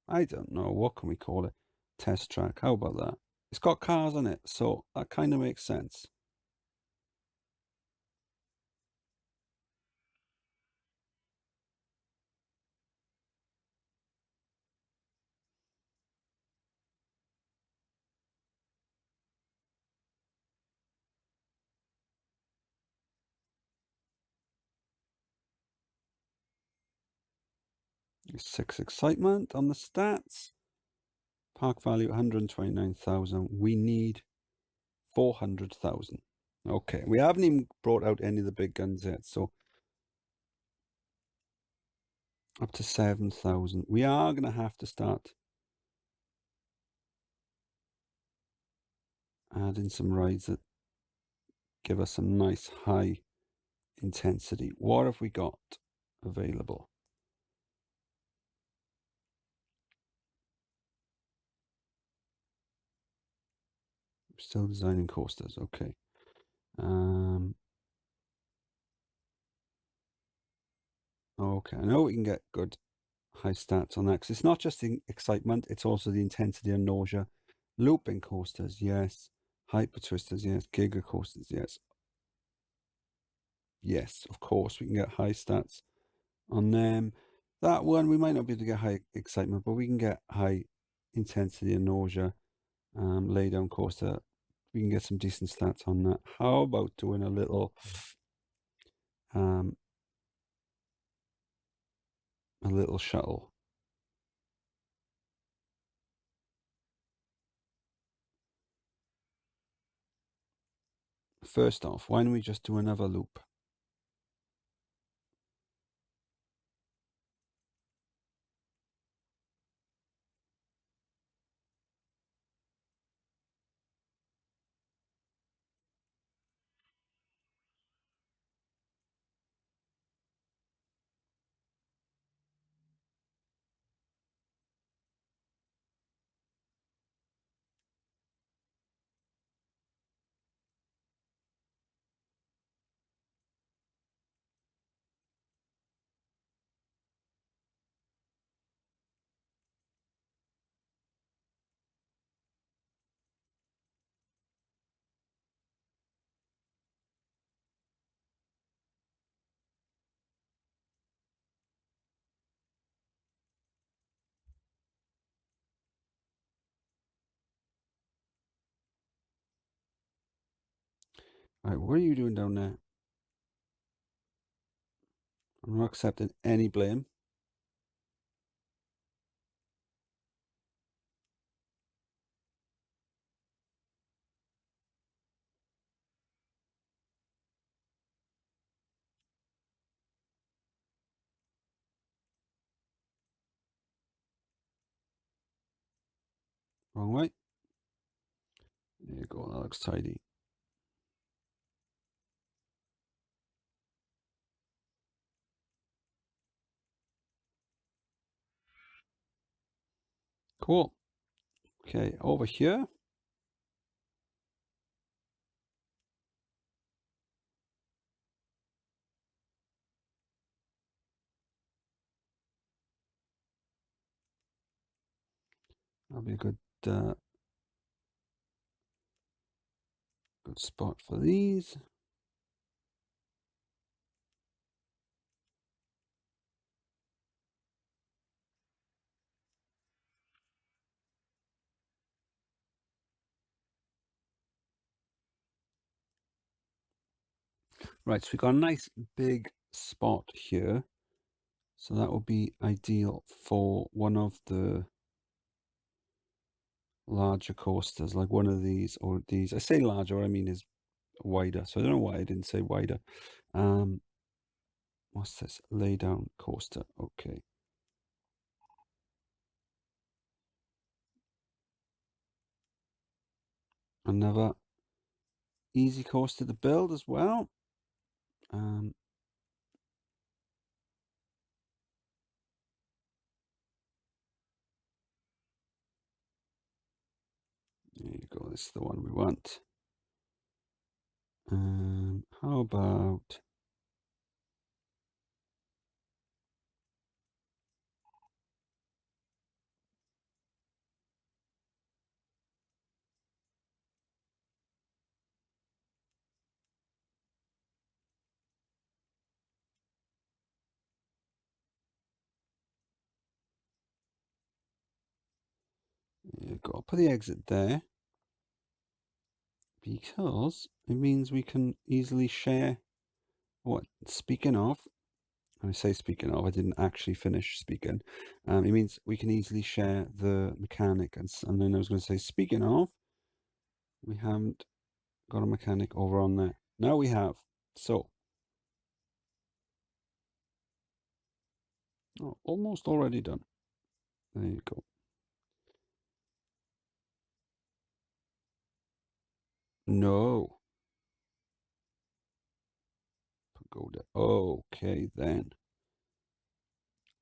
I don't know, what can we call it? Test track, how about that? It's got cars on it, so that kind of makes sense. Six excitement on the stats. Park value 129,000. We need 400,000. Okay, we haven't even brought out any of the big guns yet, so up to 7,000. We are going to have to start adding some rides that give us some nice high intensity. What have we got available? Still designing coasters, okay. Okay, I know we can get good high stats on that because it's not just the excitement, it's also the intensity and nausea. Looping coasters, yes. Hyper twisters, yes. Giga coasters, yes. Yes, of course, we can get high stats on them. That one, we might not be able to get high excitement, but we can get high intensity and nausea. Lay down coaster, we can get some decent stats on that. How about doing a little shuttle? First off, why don't we just do another loop? All right, what are you doing down there? I'm not accepting any blame. Wrong way. There you go, that looks tidy. Cool. Okay, over here. That'll be a good Good spot for these. Right, so we've got a nice big spot here. So that will be ideal for one of the larger coasters, like one of these or these. I say larger, what I mean is wider. So I don't know why I didn't say wider. What's this? Lay down coaster. Okay. Another easy coaster to build as well. There you go. This is the one we want. How about there you go. I'll put the exit there because it means we can easily share. What? Speaking of, I say speaking of, I didn't actually finish speaking. It means we can easily share the mechanic. And then I was going to say, speaking of, we haven't got a mechanic over on there. Now we have. So, almost already done. There you go. No. Pagoda. Okay, then.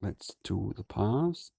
Let's do the paths.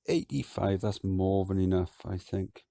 $85, that's more than enough, I think.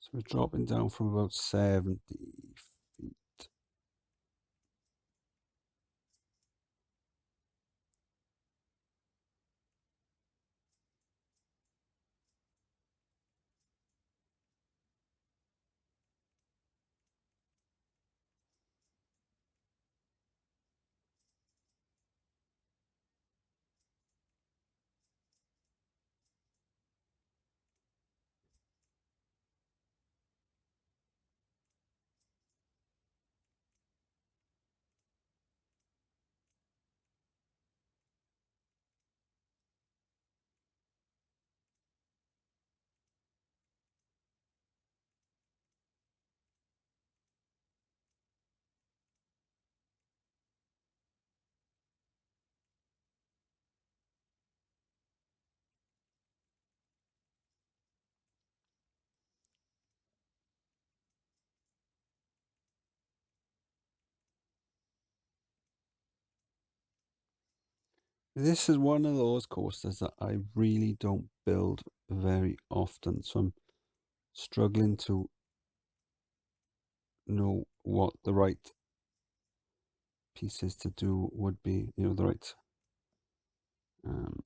So we're dropping down from about 70 feet. This is one of those coasters that I really don't build very often, so I'm struggling to know what the right pieces to do would be, the right um,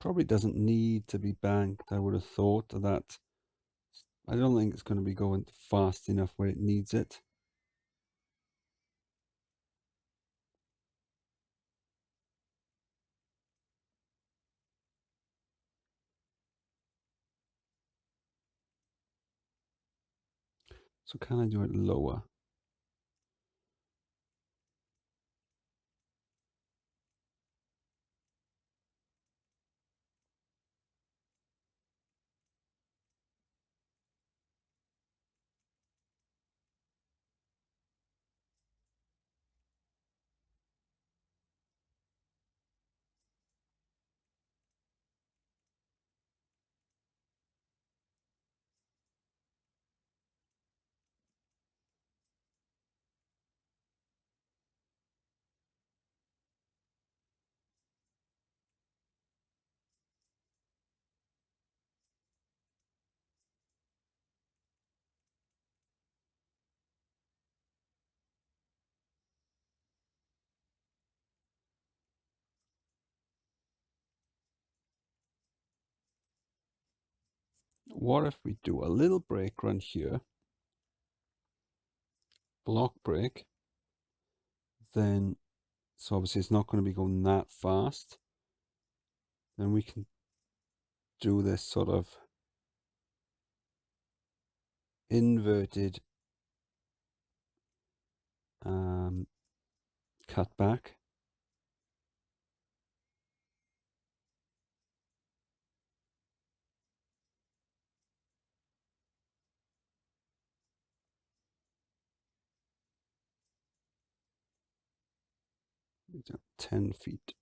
probably doesn't need to be banked. I would have thought that. I don't think it's going to be going fast enough where it needs it. So can I do it lower? What if we do a little brake run here, block brake, then, so obviously it's not going to be going that fast. Then we can do this sort of inverted cut back. It's 10 feet.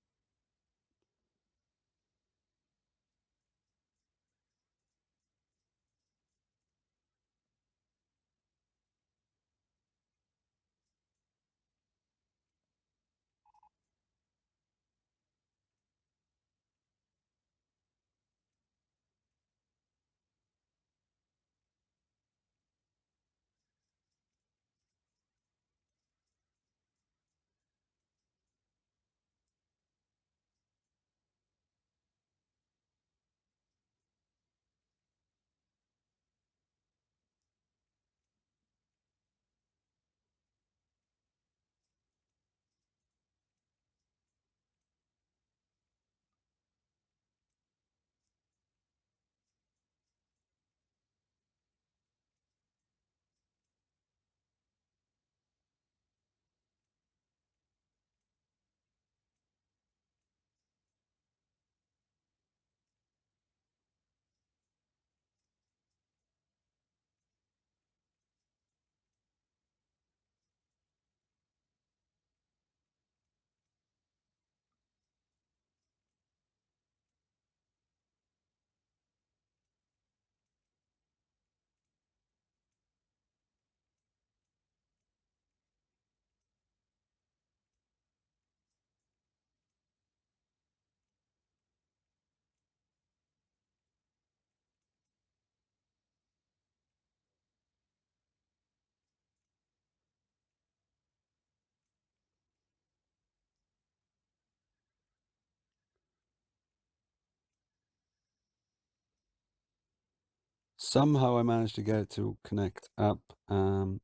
Somehow I managed to get it to connect up. Add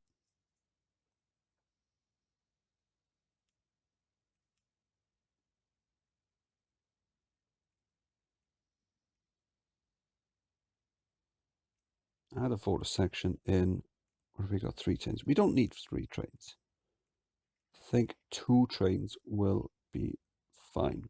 a photo section in. What have we got? 3 trains. We don't need 3 trains. I think 2 trains will be fine.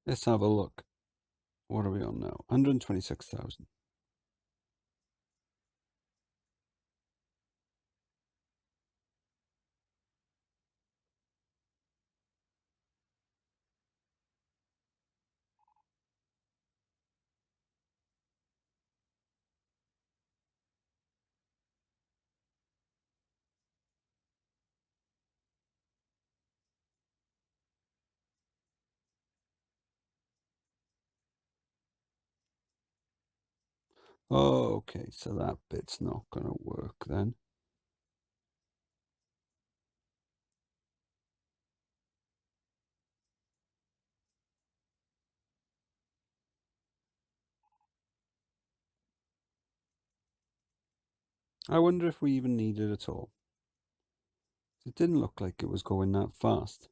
Let's have a look. What are we on now? 126,000. Oh, okay, so that bit's not going to work then. I wonder if we even need it at all. It didn't look like it was going that fast.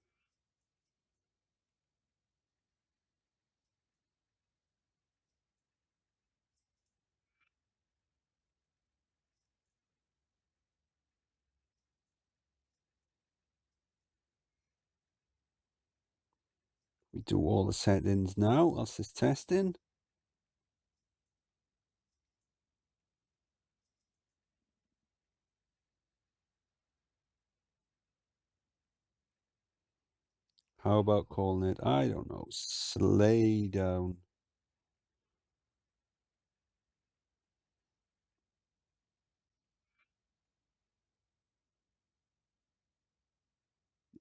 We do all the settings now. That's this testing. How about calling it, I don't know, sleigh down?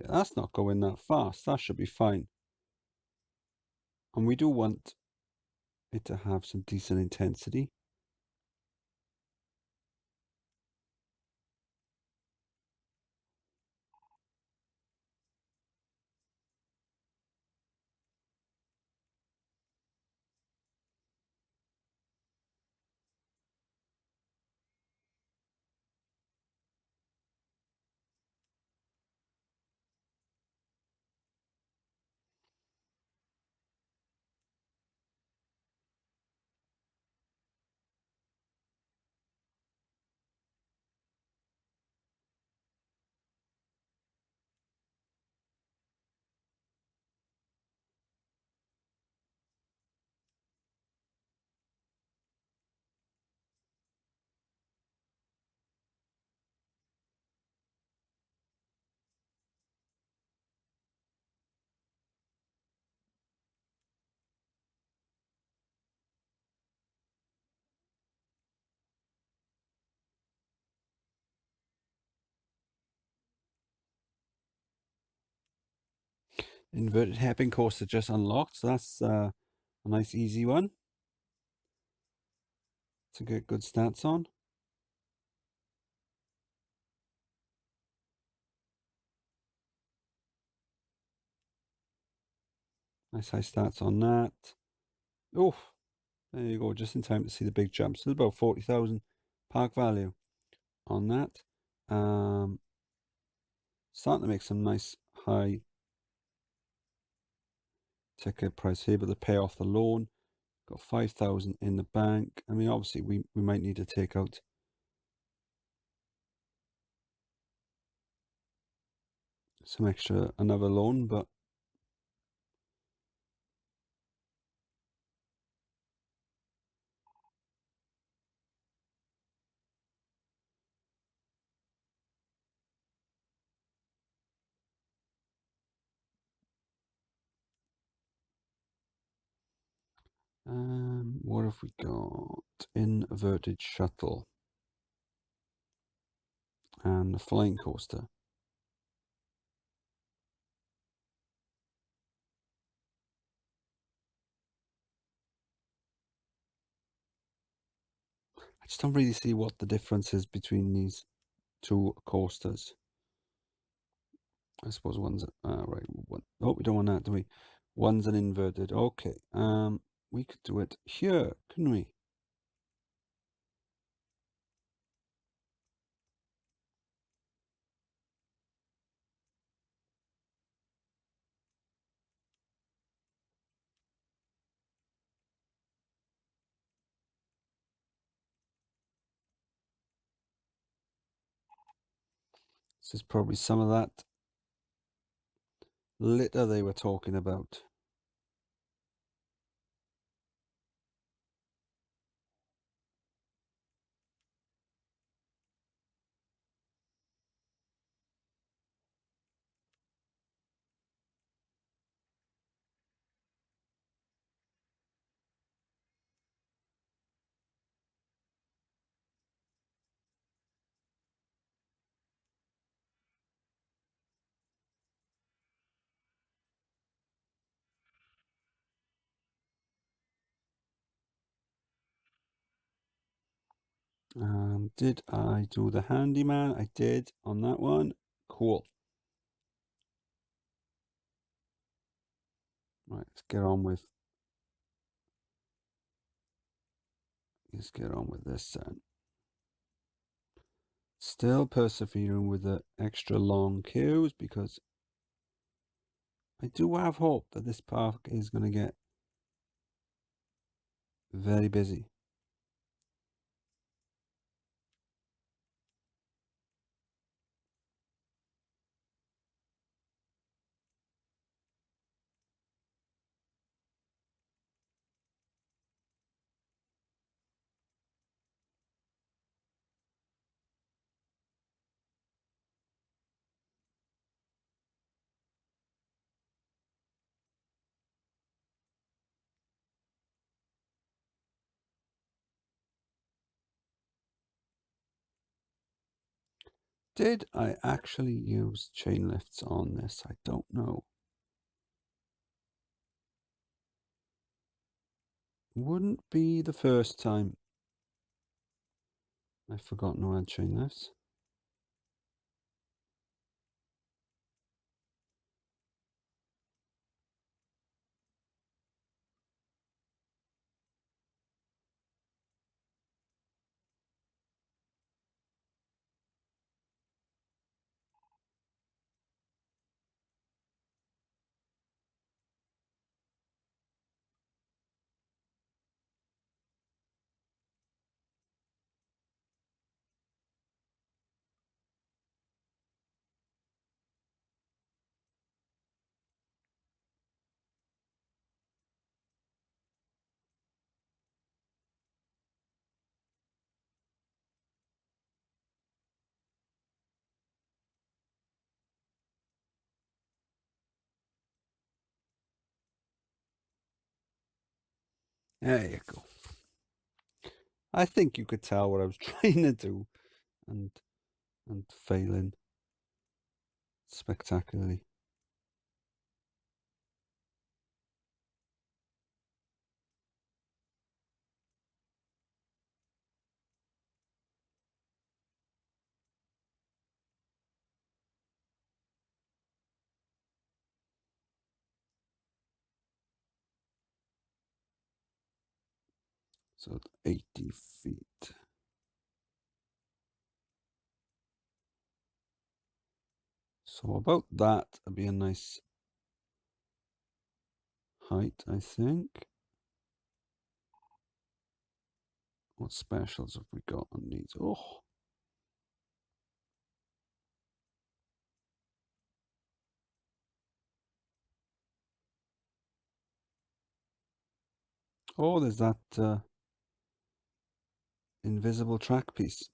Yeah, that's not going that fast. That should be fine. And we do want it to have some decent intensity. Inverted hairpin coaster just unlocked, so that's a nice easy one to get good stats on. Nice high stats on that. Oh, there you go, just in time to see the big jump. So there's about 40,000 park value on that. Starting to make some nice high ticket price here, but to pay off the loan, got 5,000 in the bank. I mean, obviously we might need to take out some extra, another loan, but what have we got? Inverted shuttle. and the flying coaster. I just don't really see what the difference is between these two coasters. I suppose one's right. One, oh, we don't want that, do we? One's an inverted. Okay. We could do it here, couldn't we? This is probably some of that litter they were talking about. Did I do the handyman? I did on that one. Cool. Right, let's get on with this then. Still persevering with the extra long queues because I do have hope that this park is going to get very busy. Did I actually use chain lifts on this? I don't know. Wouldn't be the first time I've forgotten to add chain lifts. There you go. I think you could tell what I was trying to do and failing spectacularly. So 80 feet. So about that would be a nice height, I think. What specials have we got on these? Oh, oh, there's that invisible track piece.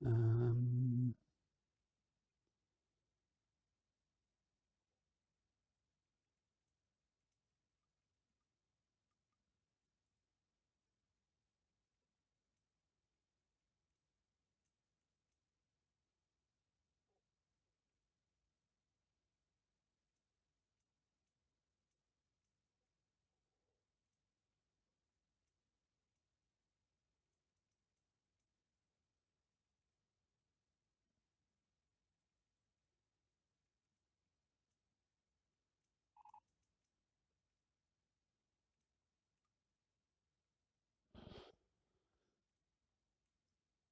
Um,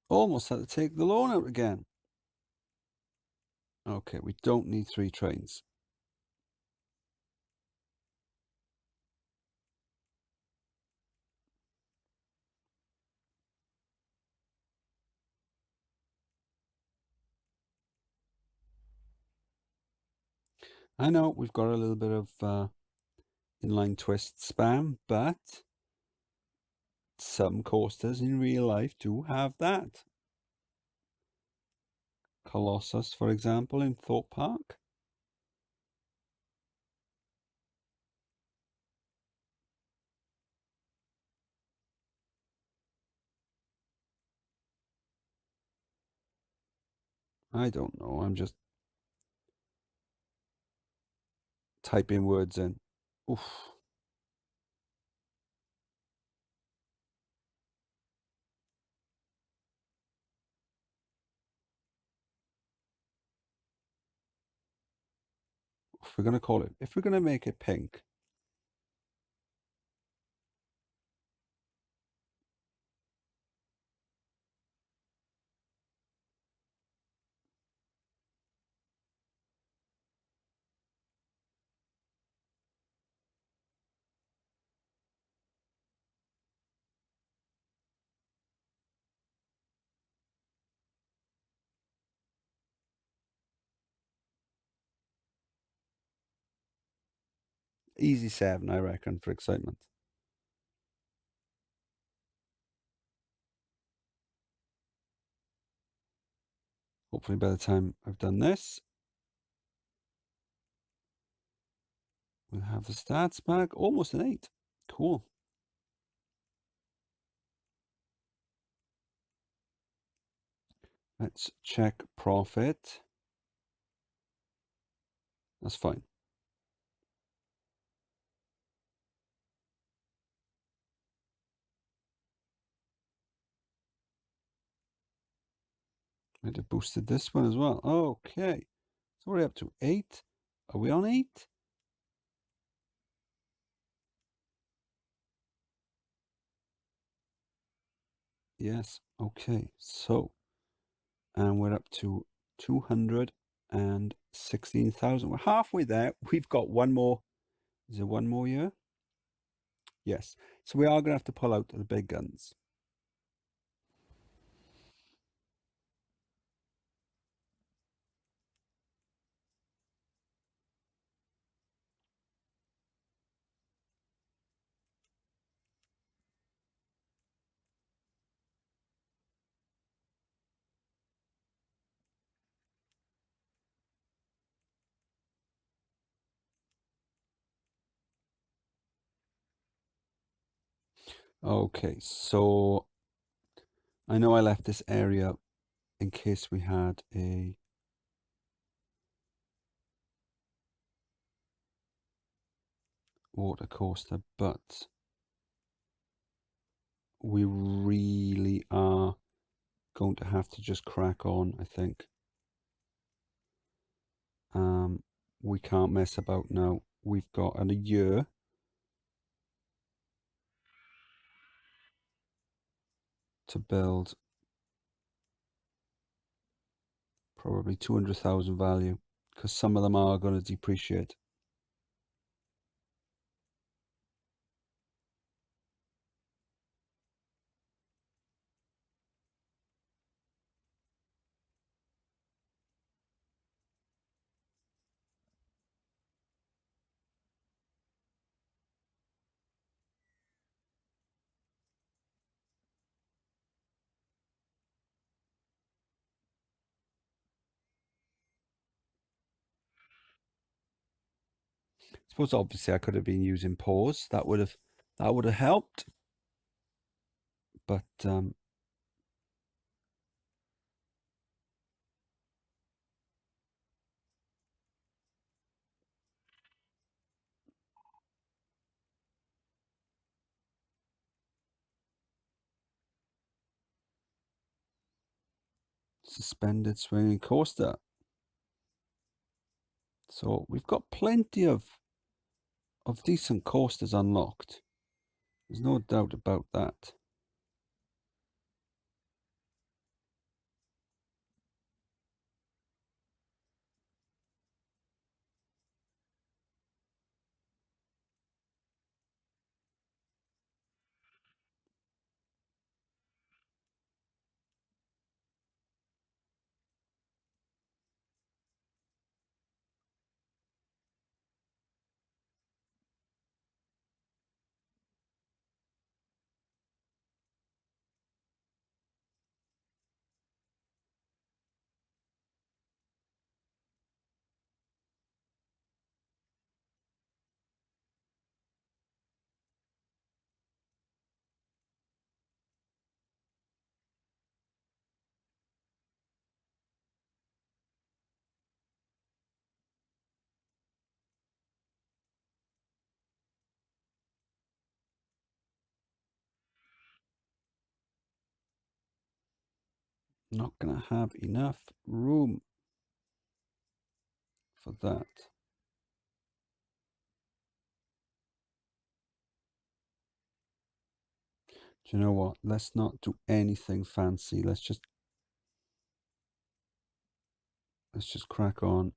almost had to take the loan out again. Okay, we don't need 3 trains. I know we've got a little bit of inline twist spam, but some coasters in real life do have that. Colossus, for example, in Thorpe Park. I don't know, I'm just typing words in. Oof. If we're going to call it, if we're going to make it pink, easy 7, I reckon, for excitement. Hopefully by the time I've done this, we'll have the stats back. Almost an 8. Cool. Let's check profit. That's fine. Might have boosted this one as well. Okay. So we're up to 8. Are we on 8? Yes. Okay. So, and we're up to 216,000. We're halfway there. We've got one more. Is there one more year? Yes. So we are going to have to pull out the big guns. Okay, so I know I left this area in case we had a water coaster, but we really are going to have to just crack on, I think. We can't mess about now. We've got a year to build probably 200,000 value, because some of them are going to depreciate. suppose obviously I could have been using pause. That would have helped. But suspended swinging coaster. So we've got plenty of decent coasters unlocked. There's no doubt about that. Not gonna have enough room for that. Do you know what? Let's not do anything fancy. Let's just crack on.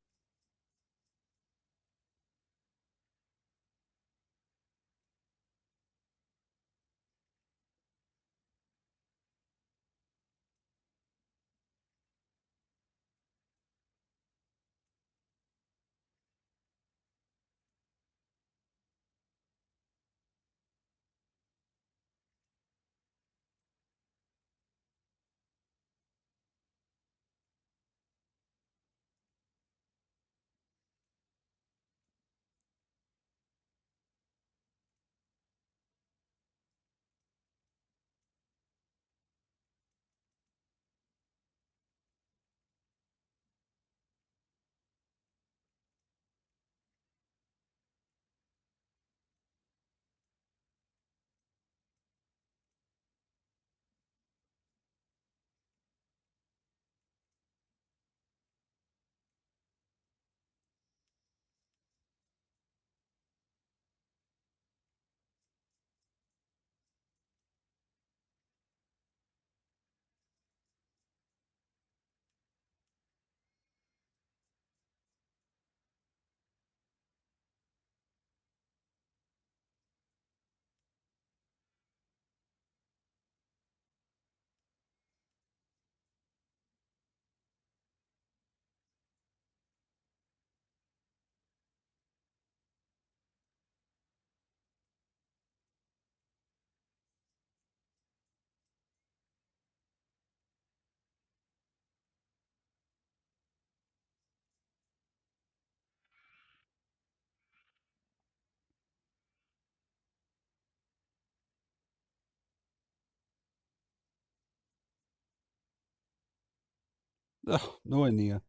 Oh, nowhere near.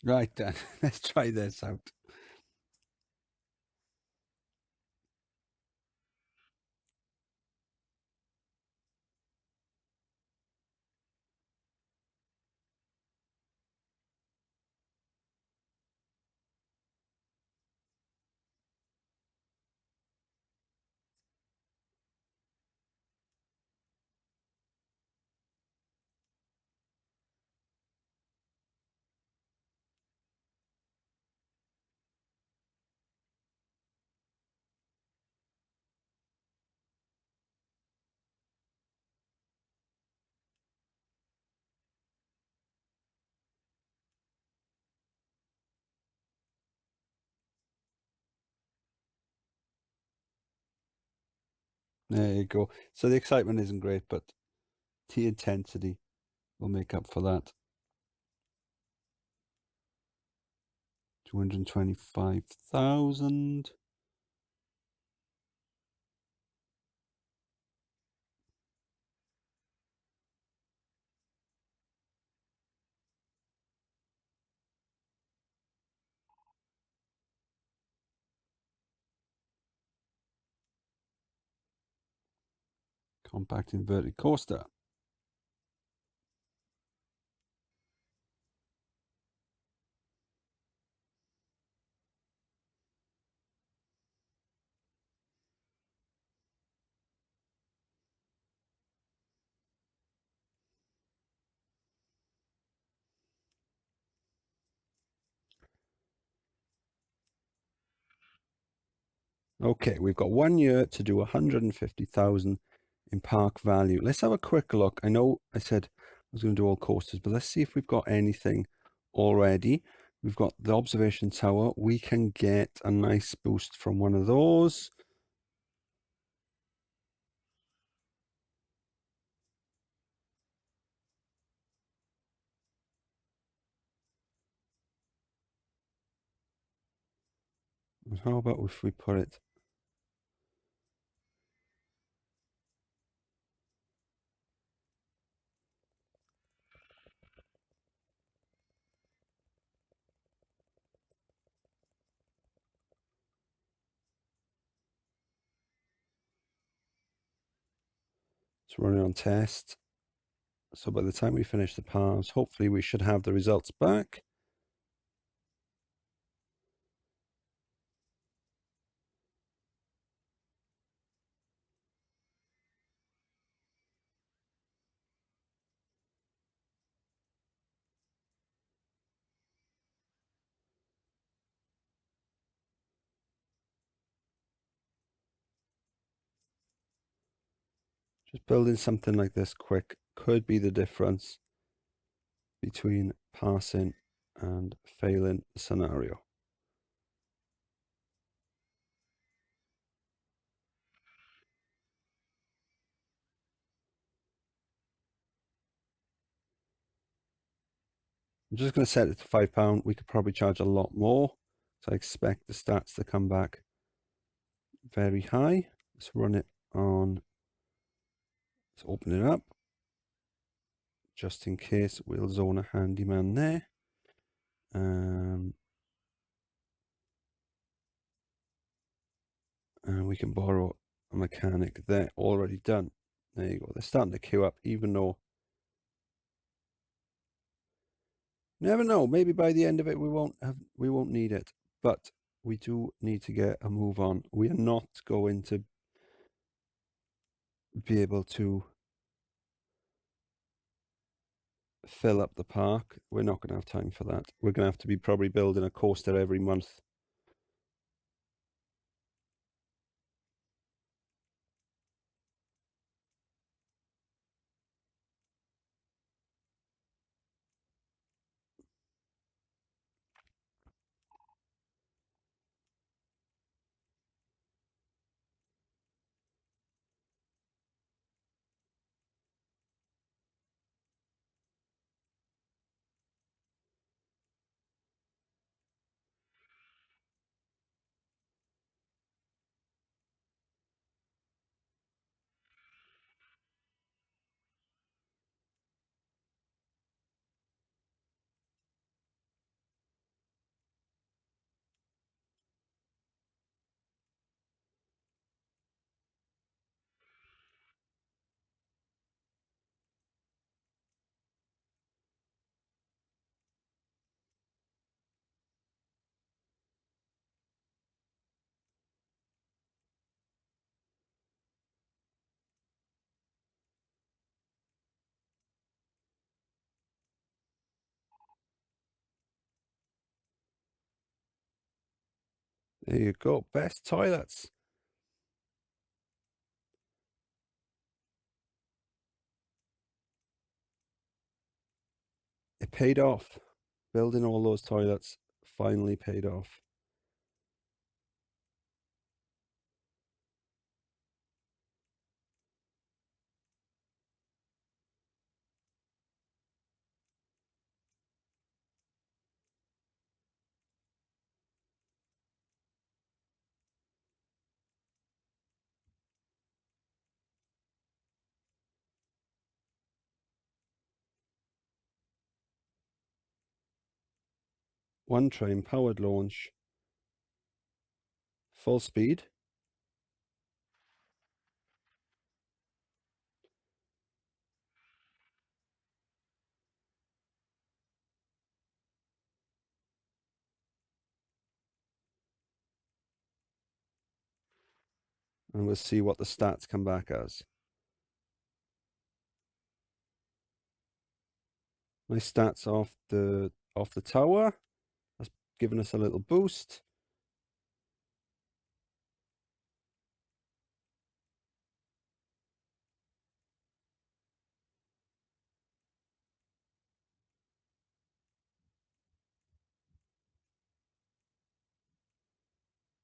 Right then, let's try this out. There you go. So the excitement isn't great, but the intensity will make up for that. 225,000. Compact inverted coaster. Okay, we've got 1 year to do 150,000 in park value. Let's have a quick look. I know I said I was going to do all coasters, but let's see if we've got anything already. We've got the observation tower. We can get a nice boost from one of those. And how about if we put it? It's running on test. So by the time we finish the palms, hopefully we should have the results back. Just building something like this quick could be the difference between passing and failing the scenario. I'm just going to set it to £5. We could probably charge a lot more. So I expect the stats to come back very high. Let's run it on. Let's open it up. Just in case, we'll zone a handyman there. And we can borrow a mechanic there. Already done. There you go. They're starting to queue up, even though never know. Maybe by the end of it, we won't need it, but we do need to get a move on. We are not going to be able to fill up the park. We're not going to have time for that. We're going to have to be probably building a coaster every month. There you go. Best toilets. It paid off. Building all those toilets finally paid off. One train powered launch. Full speed. And we'll see what the stats come back as. Nice stats off the tower. That's given us a little boost.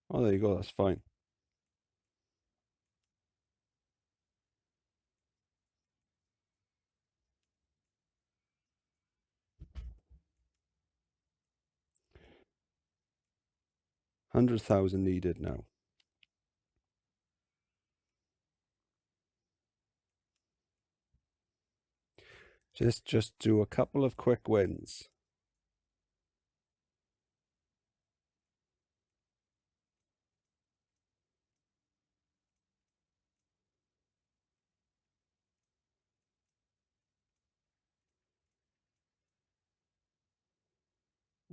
Oh, there you go. That's fine. $100,000 needed now. Just do a couple of quick wins.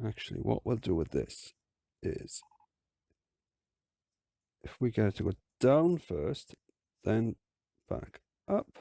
Actually, what we'll do with this is if we get it to go down first, then back up.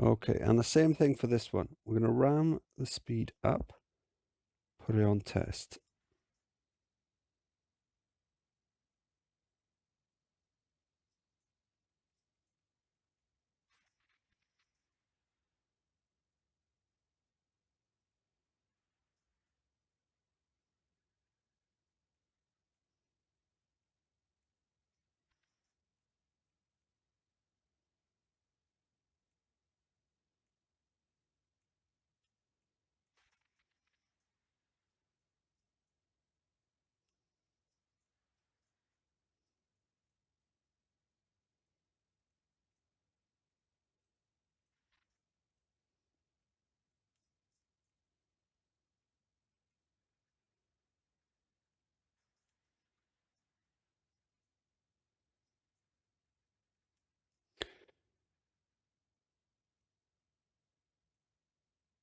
Okay, and the same thing for this one. We're going to ram the speed up, put it on test.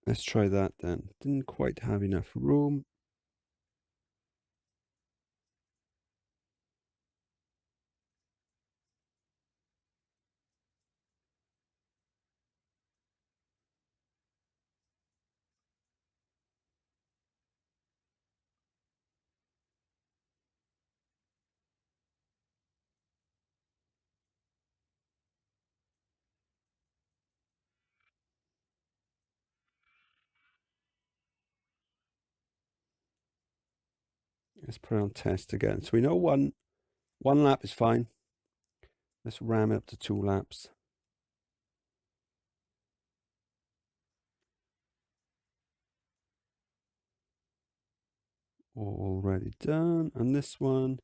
Let's try that then. Didn't quite have enough room. Let's put it on test again. So we know one lap is fine. Let's ram it up to 2 laps. Already done. And this one,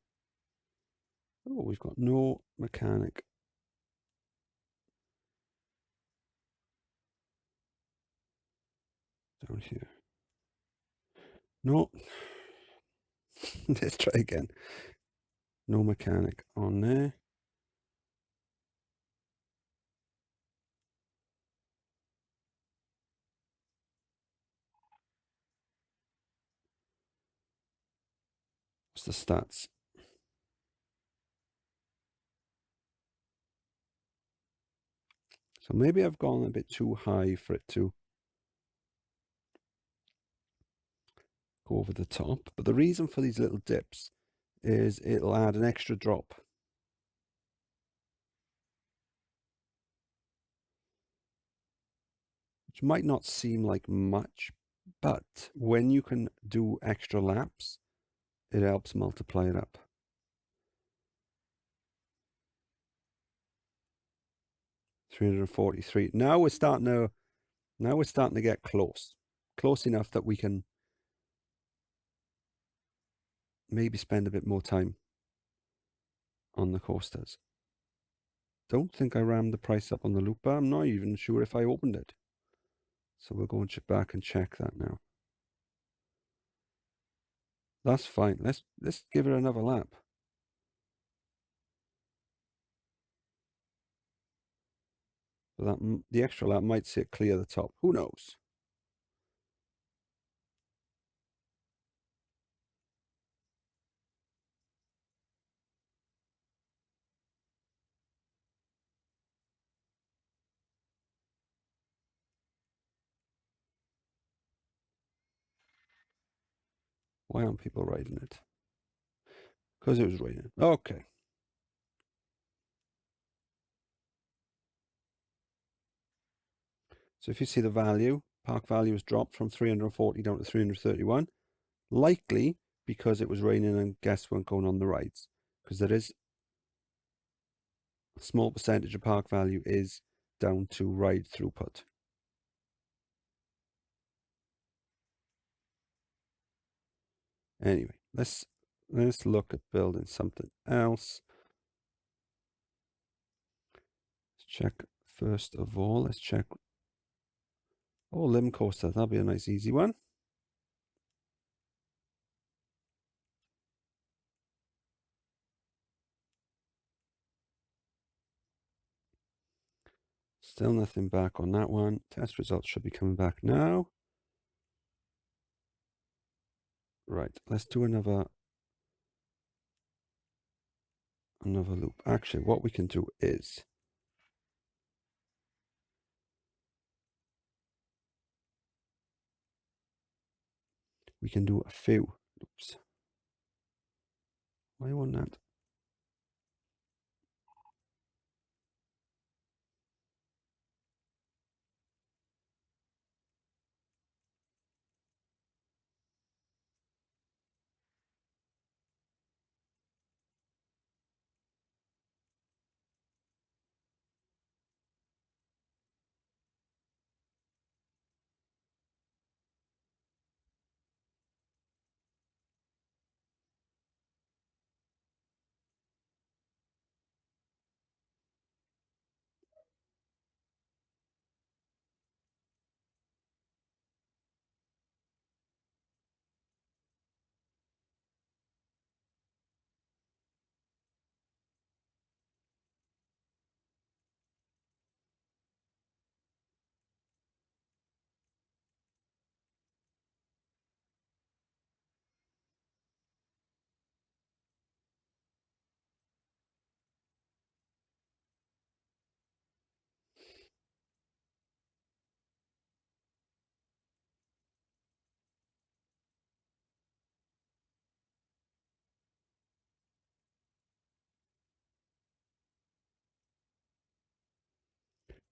oh, we've got no mechanic. Down here. No. Let's try again. No mechanic on there. What's the stats? So maybe I've gone a bit too high for it to go over the top. But the reason for these little dips is it'll add an extra drop. Which might not seem like much, but when you can do extra laps, it helps multiply it up. $343. Now we're starting to get close enough that we can maybe spend a bit more time on the coasters. Don't think I rammed the price up on the loop bar. I'm not even sure if I opened it. So we'll go back and check that now. That's fine. Let's give it another lap. So that the extra lap might see it clear the top. Who knows? Why aren't people riding it? Because it was raining. Okay. So if you see the value, park value has dropped from 340 down to 331. Likely because it was raining and guests weren't going on the rides. Because there is a small percentage of park value is down to ride throughput. Anyway, let's look at building something else. Let's check first of all. Let's check. Oh, limb coaster. That'll be a nice easy one. Still nothing back on that one. Test results should be coming back now. Right, let's do another loop. Actually, what we can do is we can do a few loops. Why won't that?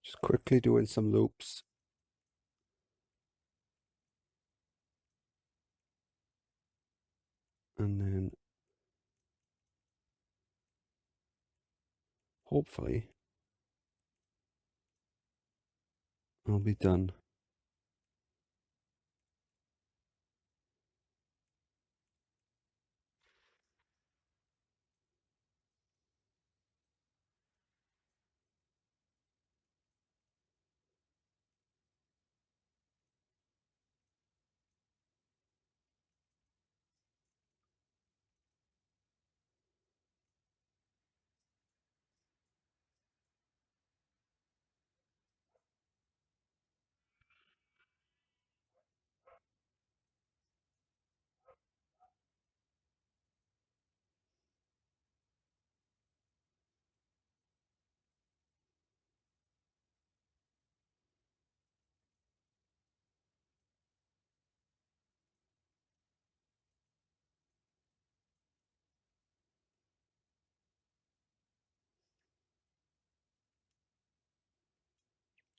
Just quickly doing some loops. And then hopefully I'll be done.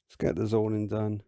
Let's get the zoning done.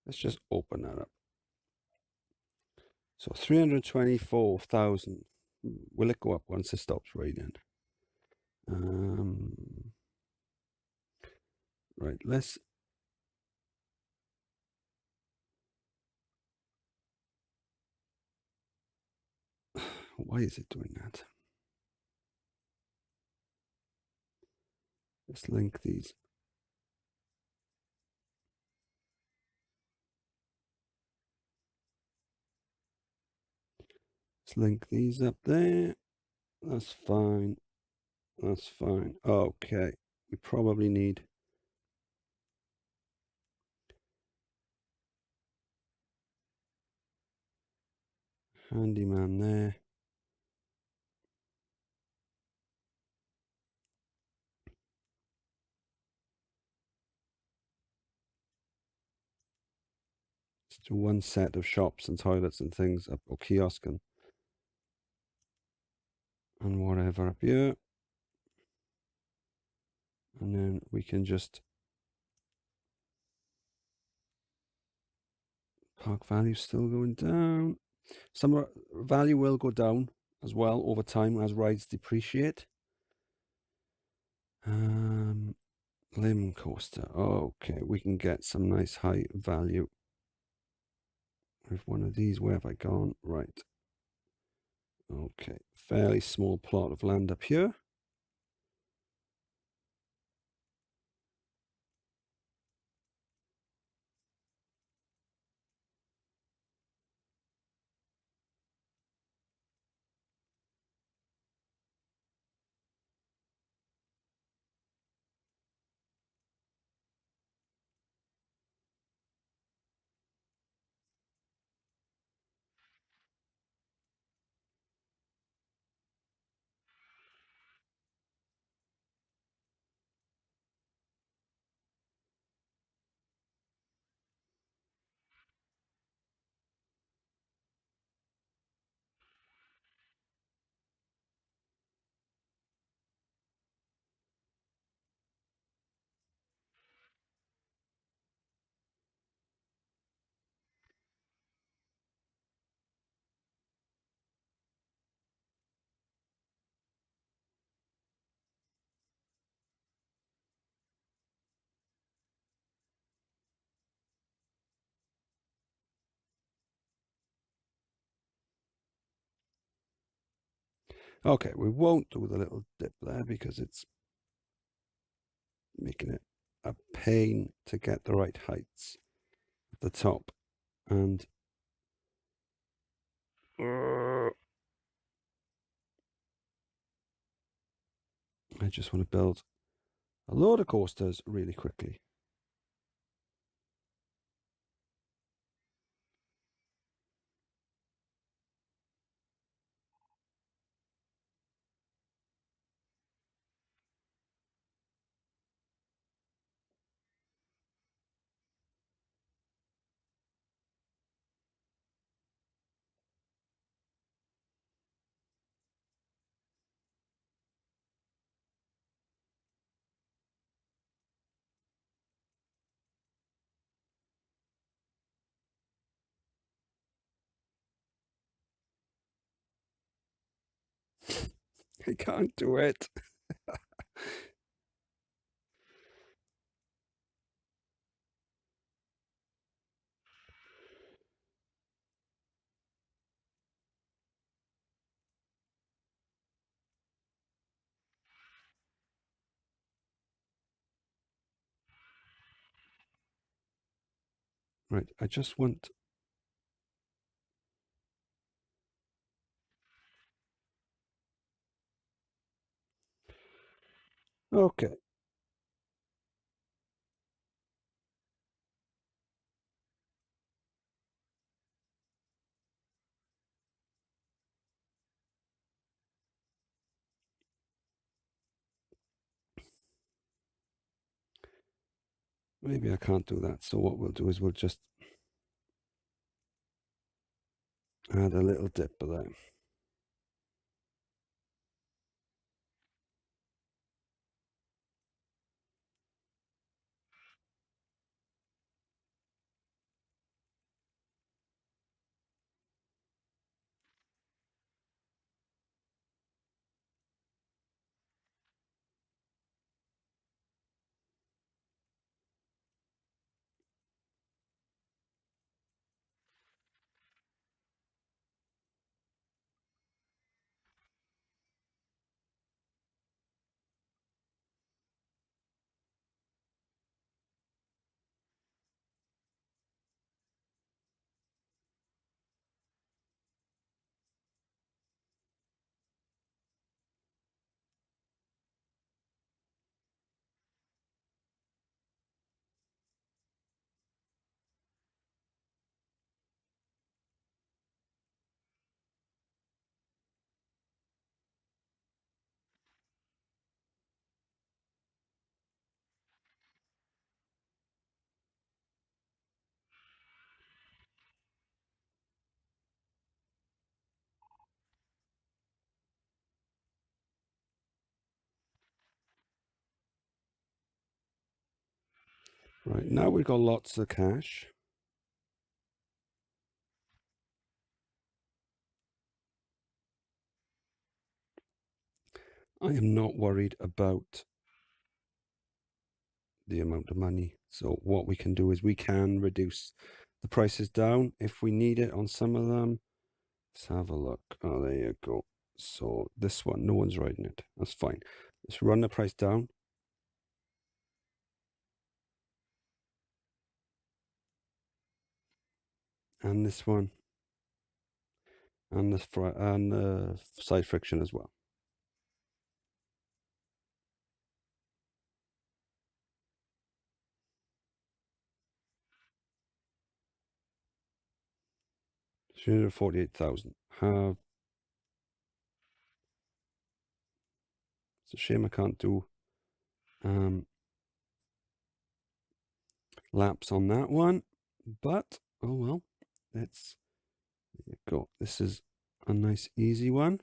Let's just open that up. So 324,000. Will it go up once it stops raining? Right, let's... Why is it doing that? Let's link these. Let's link these up there. That's fine. That's fine. Okay. We probably need... handyman there. Let's do one set of shops and toilets and things up, or kiosk and whatever up here. And then we can just... park value still going down. Some value will go down as well over time as rides depreciate. Limb coaster. Okay, we can get some nice high value with one of these. Where have I gone? Right. Okay, fairly small plot of land up here. Okay, we won't do the little dip there because it's making it a pain to get the right heights at the top. And I just want to build a load of coasters really quickly. I can't do it. Right, I just want... Okay. Maybe I can't do that. So what we'll do is we'll just add a little dip of that. Right, now we've got lots of cash. I am not worried about the amount of money. So what we can do is we can reduce the prices down if we need it on some of them. Let's have a look. Oh, there you go. So this one, no one's riding it. That's fine. Let's run the price down. And this one. And the side friction as well. $348,000. It's a shame I can't do laps on that one, but oh well. There you go. This is a nice easy one.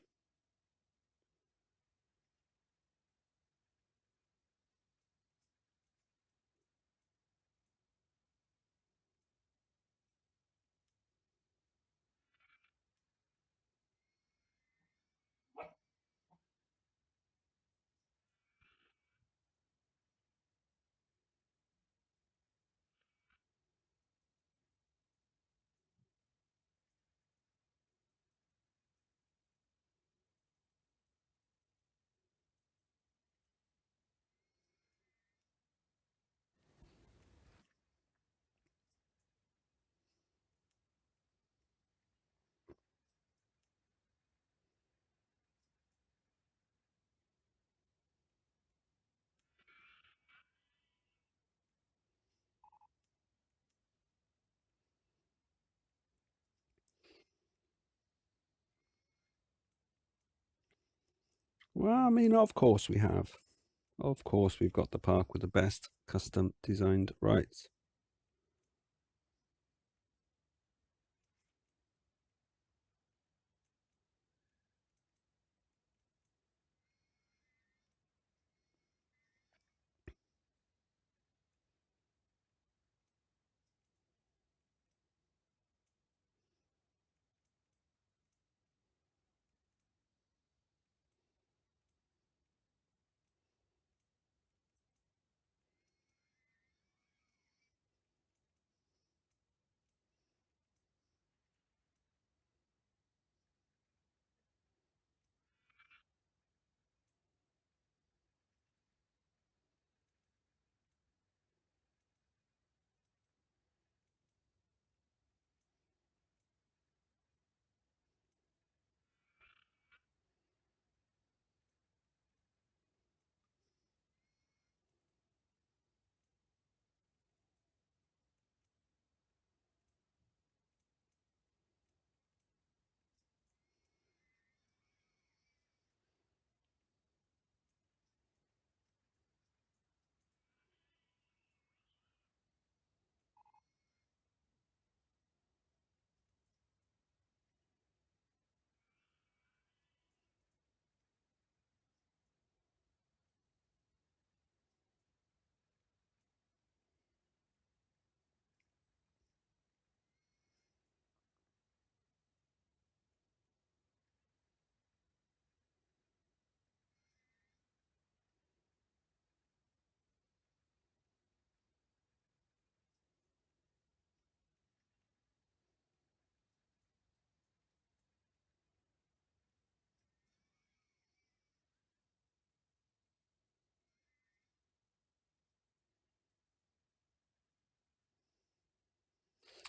Well, I mean, of course we have. Of course we've got the park with the best custom designed rides.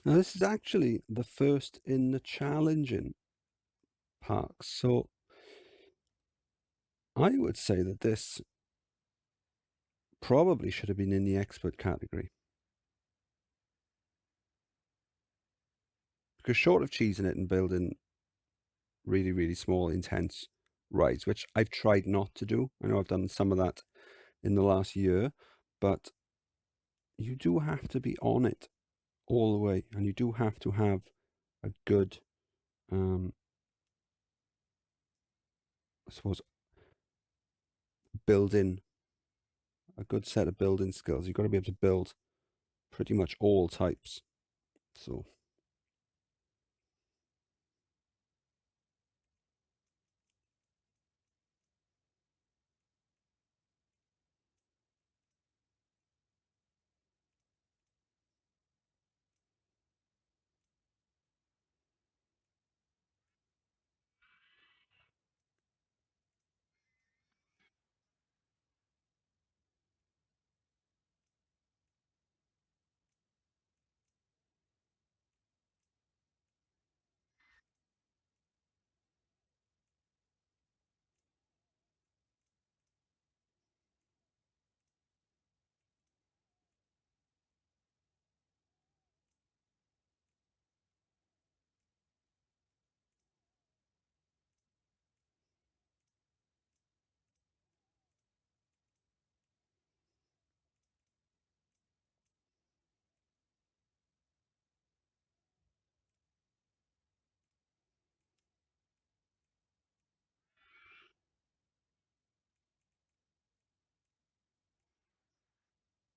Now, this is actually the first in the challenging parks, so I would say that this probably should have been in the expert category. Because short of cheesing it and building really, really small, intense rides, which I've tried not to do. I know I've done some of that in the last year, but you do have to be on it all the way, and you do have to have a good, I suppose, building, a good set of building skills. You've got to be able to build pretty much all types. So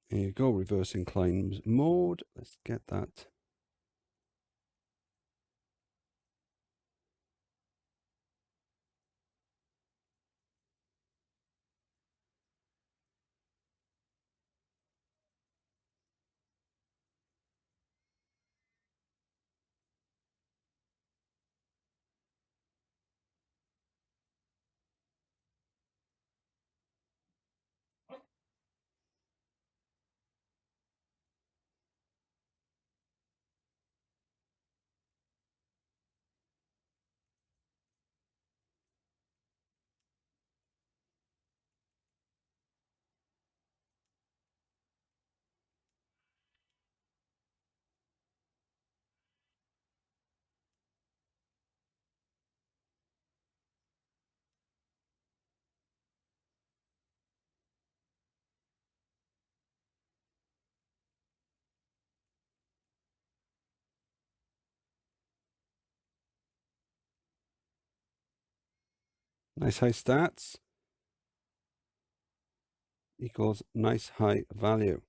here you go, reverse incline mode. Let's get that. Nice high stats equals nice high value.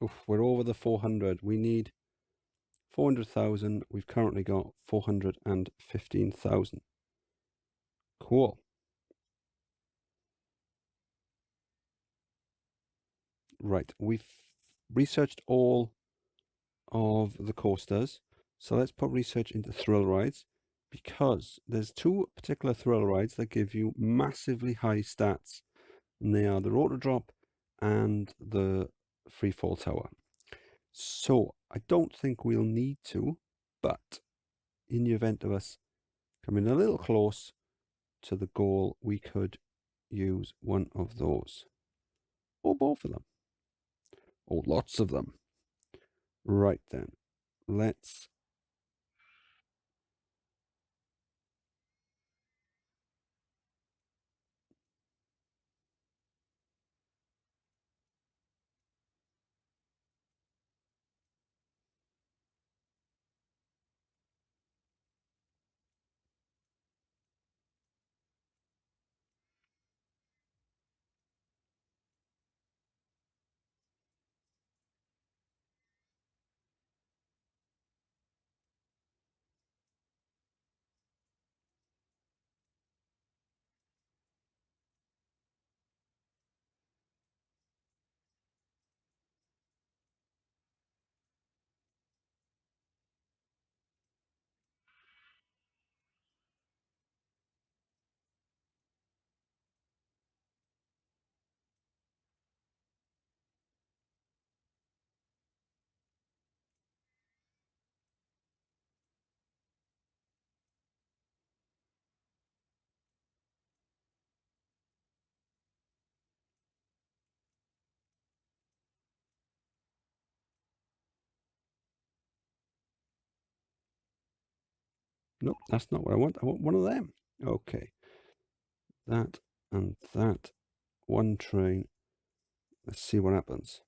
Oof, we're over the 400. We need 400,000. We've currently got 415,000. Cool. Right, we've researched all of the coasters. So let's put research into thrill rides, because there's two particular thrill rides that give you massively high stats. And they are the rotor drop and the free fall tower. So I don't think we'll need to, but in the event of us coming a little close to the goal, we could use one of those, or both of them, or lots of them. Right then, let's Nope, that's not what I want. I want one of them. Okay. That and that. One train. Let's see what happens.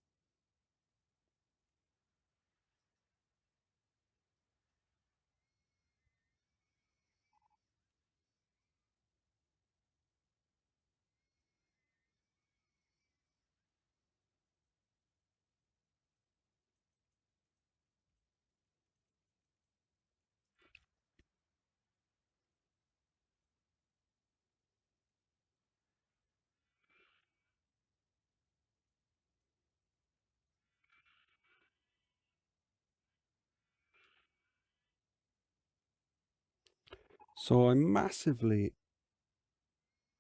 So I massively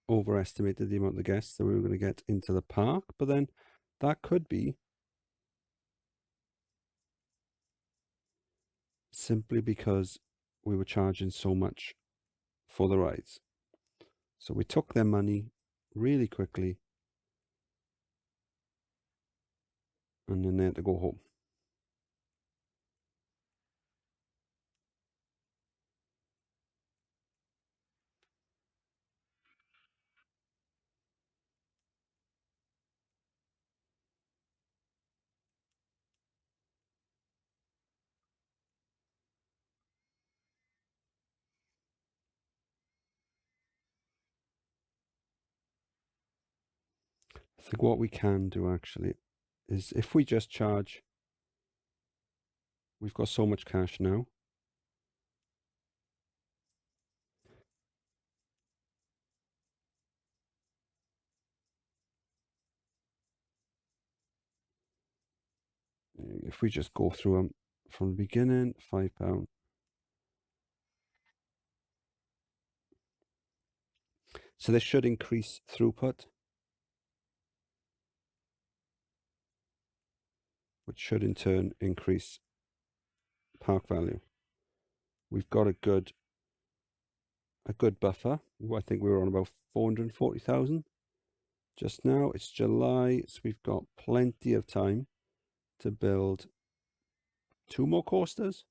overestimated the amount of guests that we were going to get into the park, but then that could be simply because we were charging so much for the rides. So we took their money really quickly and then they had to go home. I think what we can do actually is if we just charge, we've got so much cash now. If we just go through them from the beginning, £5. So this should increase throughput, which should in turn increase park value. We've got a good buffer. I think we were on about 440,000 just now. It's July, so we've got plenty of time to build 2 more coasters.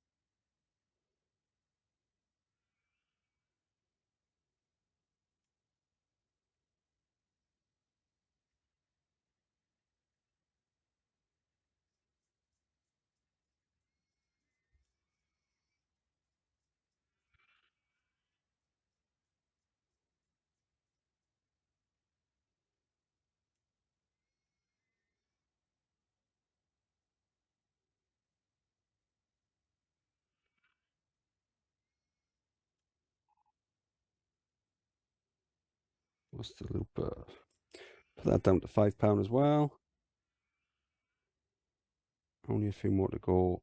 What's the loop? Put that down to £5 as well. Only a few more to go.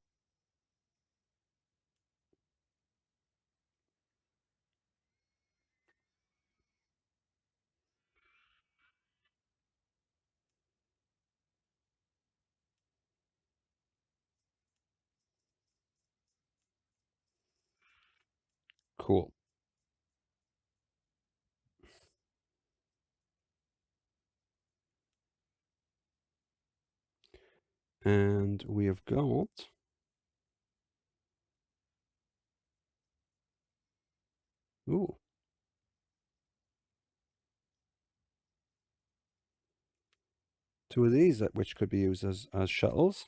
Cool. And we have got ooh, 2 of these which could be used as shuttles.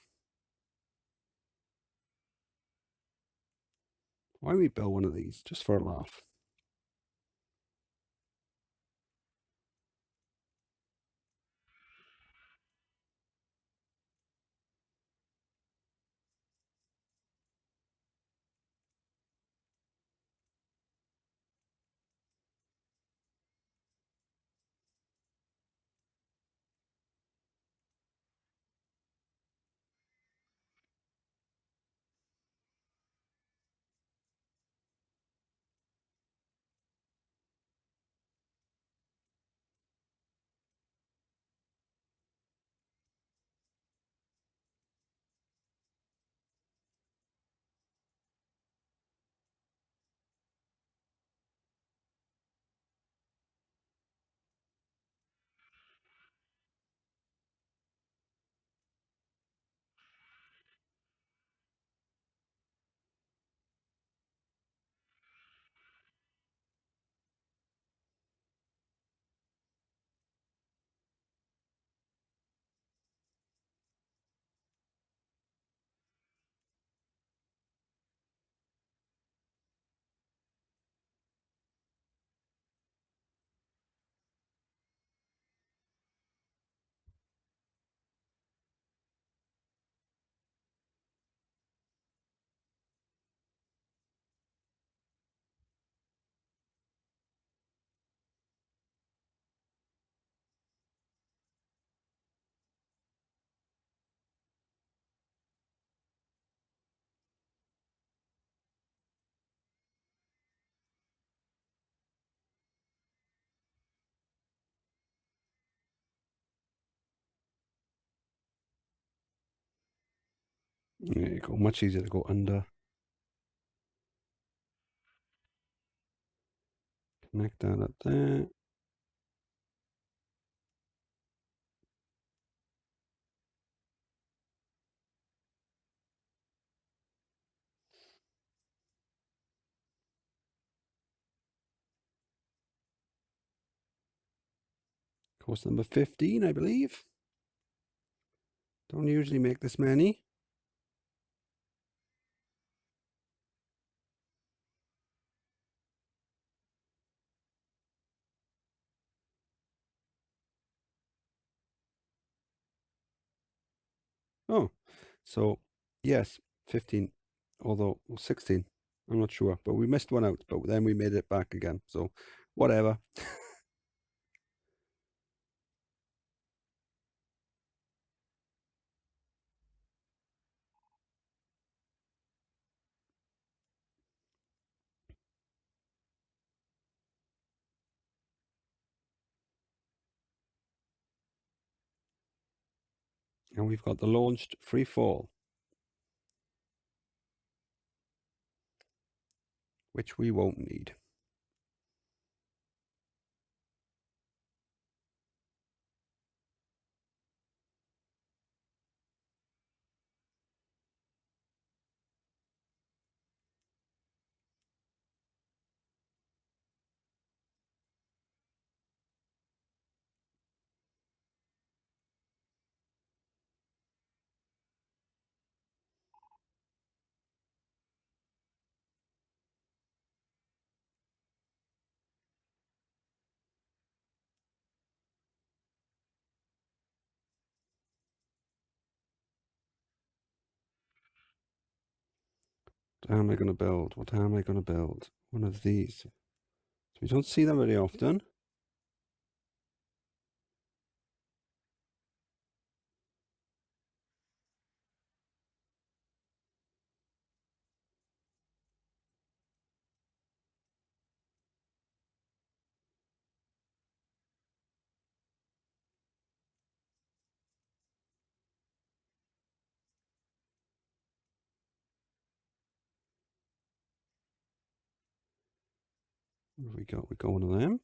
Why don't we build one of these just for a laugh? There you go. Much easier to go under. Connect that up there. Course number 15, I believe. Don't usually make this many. Oh, so yes, 15, although 16. I'm not sure, but we missed one out, but then we made it back again. So whatever. And we've got the launched free fall, which we won't need. What am I going to build? What am I going to build? One of these. So we don't see them very often. What have we got? We got one of them.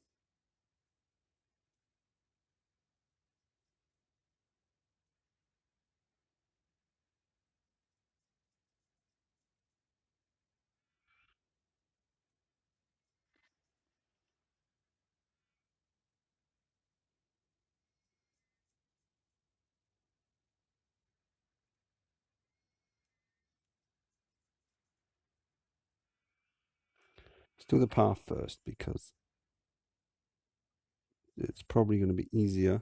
Let's do the path first because it's probably going to be easier.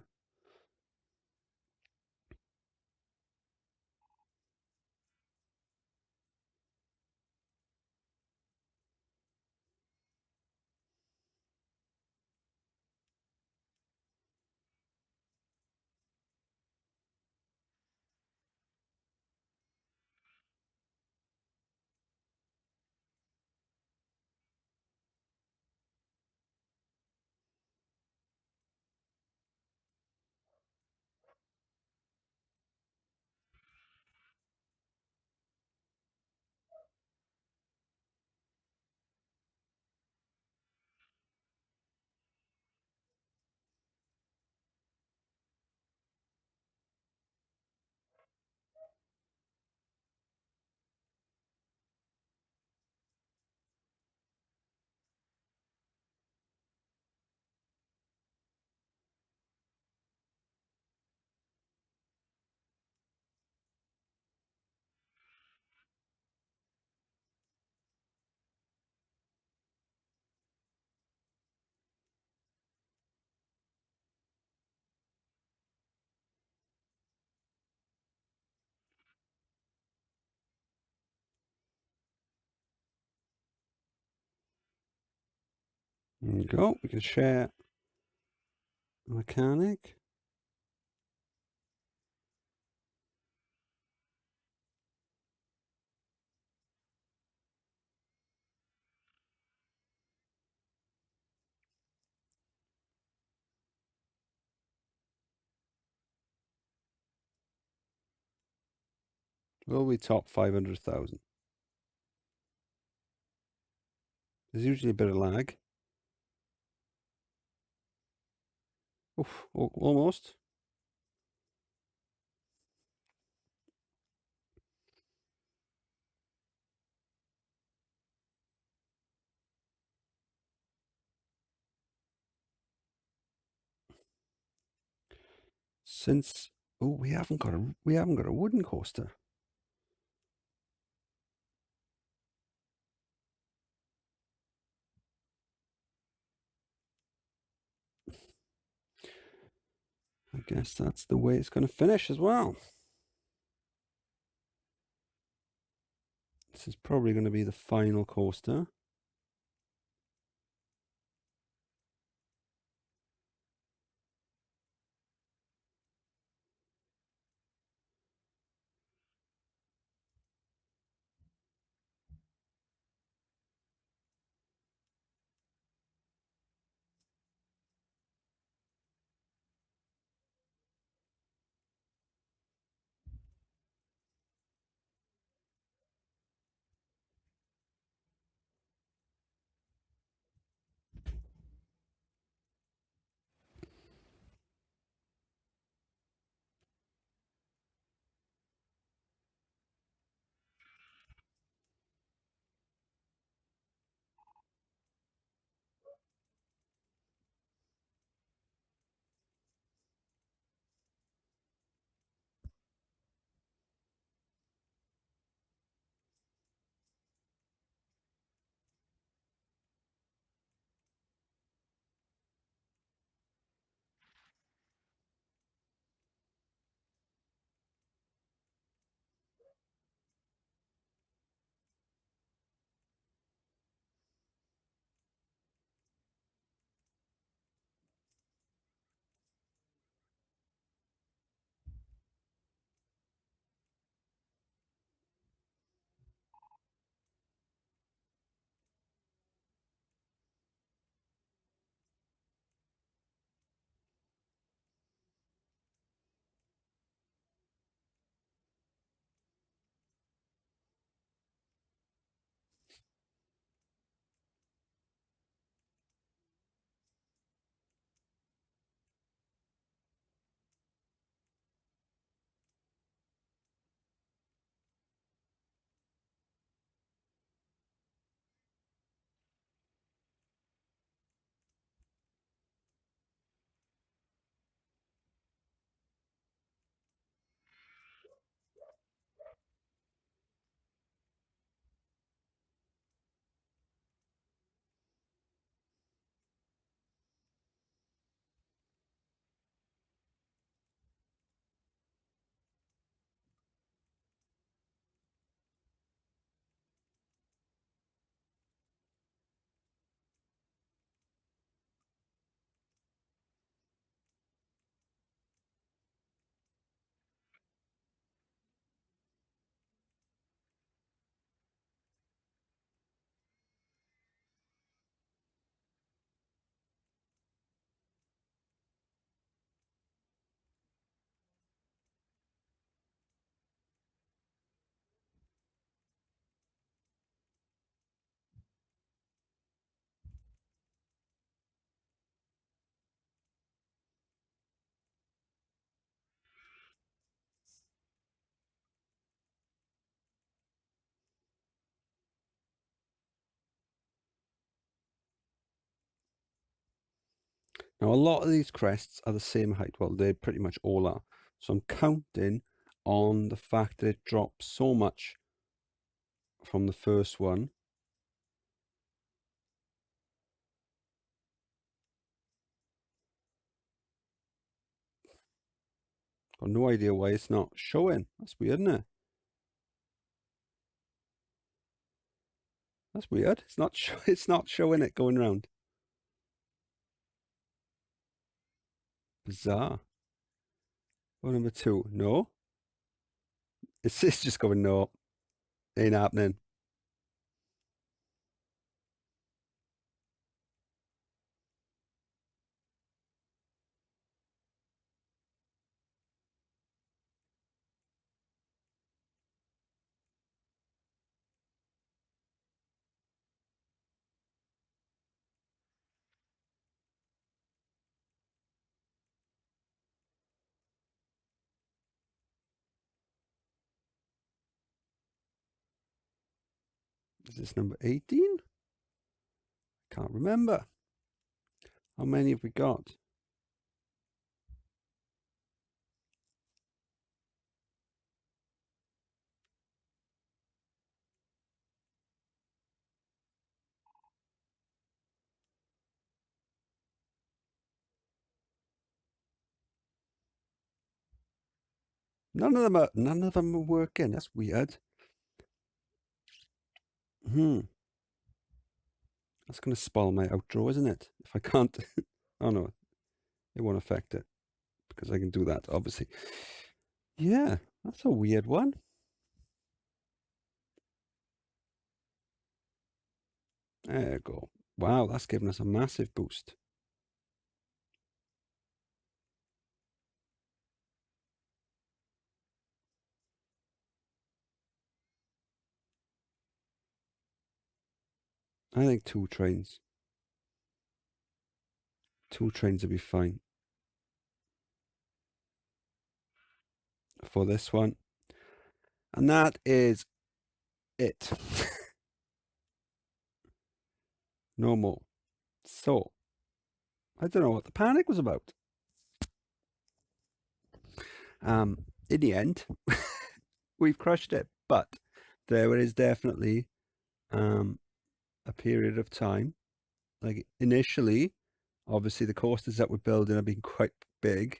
There you go. We can share a mechanic. Will we top 500,000? There's usually a bit of lag. Oof, almost. Since we haven't got a wooden coaster. I guess that's the way it's going to finish as well. This is probably going to be the final coaster. Now, a lot of these crests are the same height. Well, they pretty much all are. So I'm counting on the fact that it drops so much from the first one. Got no idea why it's not showing. That's weird, isn't it? That's weird. It's not it's not showing it going round. Bizarre. Well, number 2. No. It's just going, no. Ain't happening. Is this number 18? Can't remember. How many have we got? None of them are working. That's weird. That's going to spoil my outro, isn't it? If I can't. Oh no, it won't affect it because I can do that, obviously. Yeah, that's a weird one. There you go. Wow, that's given us a massive boost. I think 2 trains. 2 trains would be fine for this one. And that is it. No more. So, I don't know what the panic was about. In the end, we've crushed it. But there is definitely a period of time. Like initially, obviously the coasters that we're building have been quite big.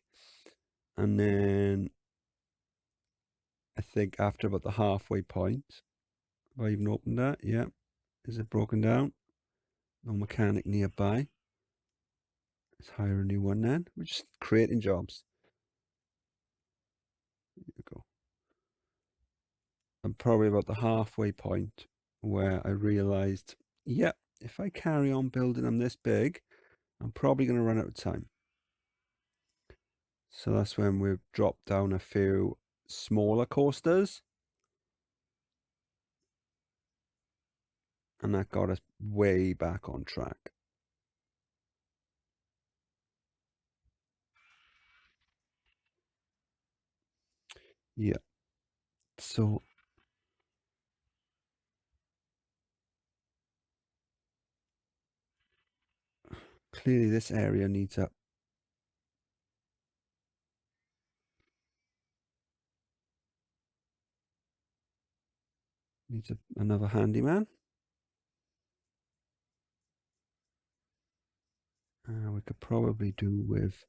And then I think after about the halfway point, have I even opened that? Yeah. Is it broken down? No mechanic nearby. Let's hire a new one then. We're just creating jobs. There we go. I'm probably about the halfway point where I realized, yeah, if I carry on building them this big, I'm probably going to run out of time. So that's when we've dropped down a few smaller coasters. And that got us way back on track. Yeah. So clearly this area needs another handyman. We could probably do with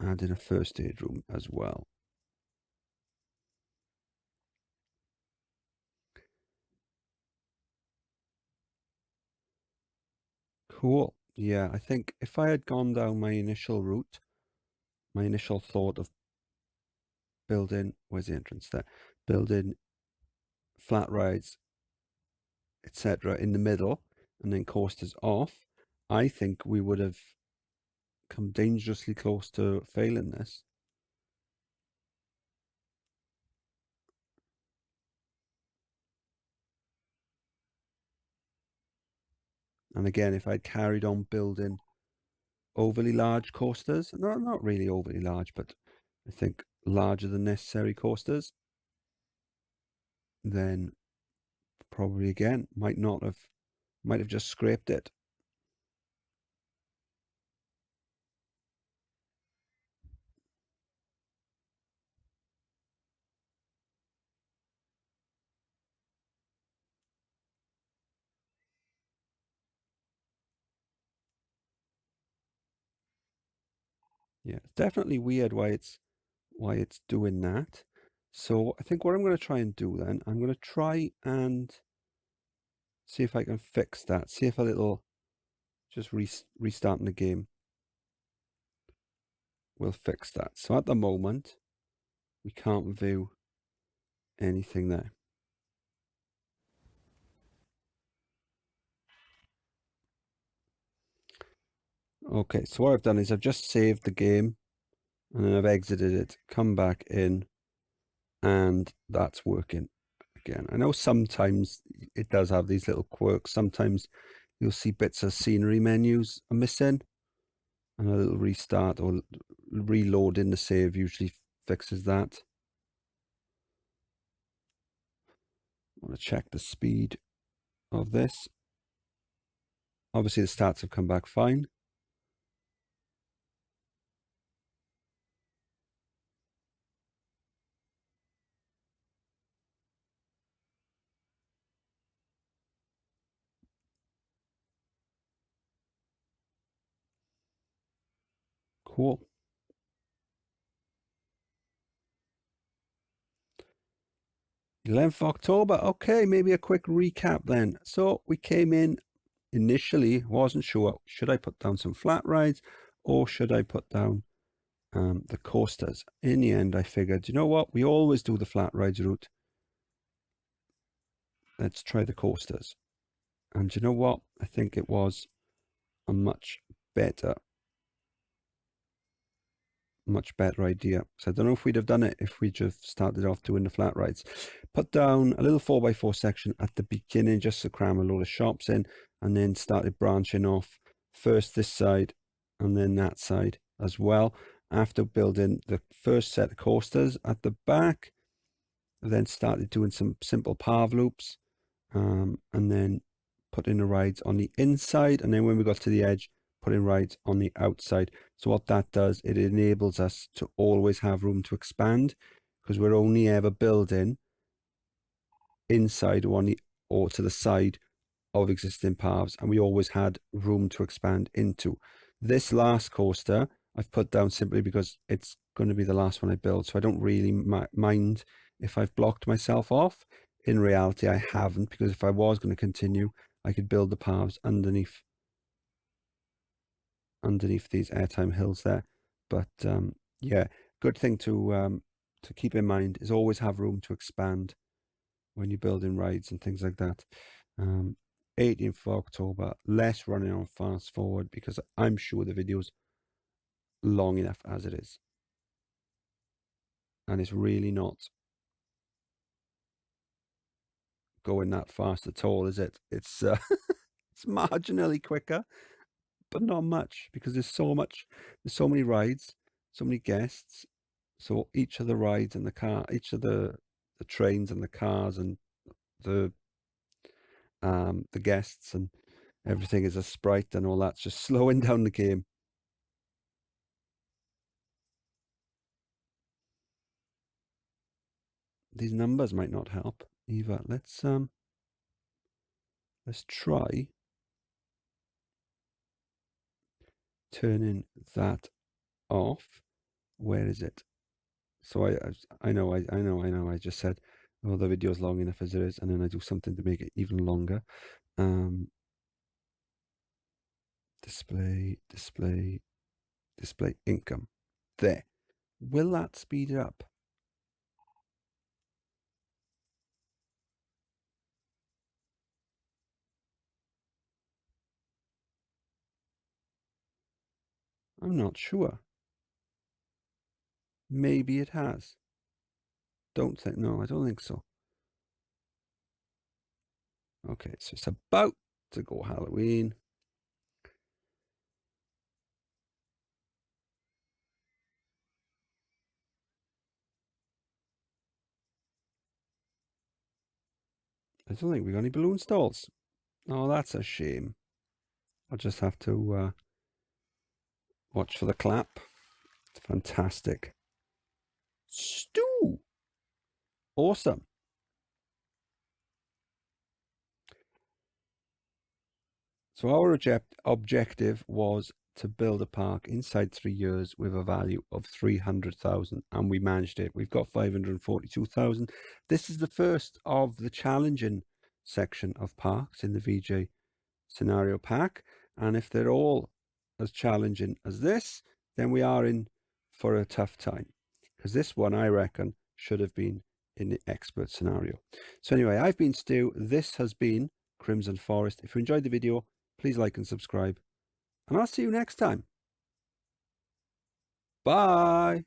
adding a first aid room as well. Cool. Yeah, I think if I had gone down my initial route, my initial thought of building, where's the entrance there? Building flat rides, etc. in the middle and then coasters off, I think we would have come dangerously close to failing this. And again, if I'd carried on building overly large coasters, not really overly large, but I think larger than necessary coasters, then probably again might have just scraped it. Yeah, it's definitely weird why it's doing that. So I think what I'm going to try and do then, I'm going to try and see if I can fix that. See if a little just restarting the game will fix that. So at the moment, we can't view anything there. Okay, so what I've done is I've just saved the game and then I've exited it, come back in, and that's working again. I know sometimes it does have these little quirks. Sometimes you'll see bits of scenery menus are missing, and a little restart or reloading the save usually fixes that. want to check the speed of this. Obviously the stats have come back fine. Cool. 11th October. Okay, maybe a quick recap then. So we came in initially, wasn't sure, should I put down some flat rides or should I put down the coasters? In the end, I figured, you know what? We always do the flat rides route. Let's try the coasters. And you know what? I think it was a much better idea. So I don't know if we'd have done it if we just started off doing the flat rides. Put down a little 4x4 section at the beginning just to cram a load of shops in, and then started branching off first this side and then that side as well. After building the first set of coasters at the back, then started doing some simple pav loops, and then putting the rides on the inside, and then when we got to the edge, putting rides on the outside. So what that does, it enables us to always have room to expand, because we're only ever building inside or to the side of existing paths, and we always had room to expand into. This last coaster I've put down simply because it's going to be the last one I build, so I don't really mind if I've blocked myself off. In reality, I haven't, because if I was going to continue, I could build the paths underneath these airtime hills there. But yeah, good thing to keep in mind is always have room to expand when you're building rides and things like that. 18th of October, less running on fast forward because I'm sure the video's long enough as it is. And it's really not going that fast at all, is it? It's it's marginally quicker, but not much, because there's so many rides, so many guests. So each of the rides and each of the trains and the cars and the guests and everything is a sprite, and all that's just slowing down the game. These numbers might not help either. Let's try turning that off. Where is it? So I know I just said, oh, the video's long enough as it is, and then I do something to make it even longer. Display income. There. Will that speed it up? I'm not sure. Maybe it has. No, I don't think so. Okay, so it's about to go Halloween. I don't think we got any balloon stalls. Oh, that's a shame. I'll just have to watch for the clap. It's fantastic. Stew. Awesome. So our objective was to build a park inside 3 years with a value of 300,000, and we managed it. We've got 542,000. This is the first of the challenging section of parks in the VJ scenario pack, and if they're all as challenging as this, then we are in for a tough time, because this one, I reckon, should have been in the expert scenario. So anyway, I've been Stu. This has been Crimson Forest. If you enjoyed the video, please like and subscribe, and I'll see you next time. Bye.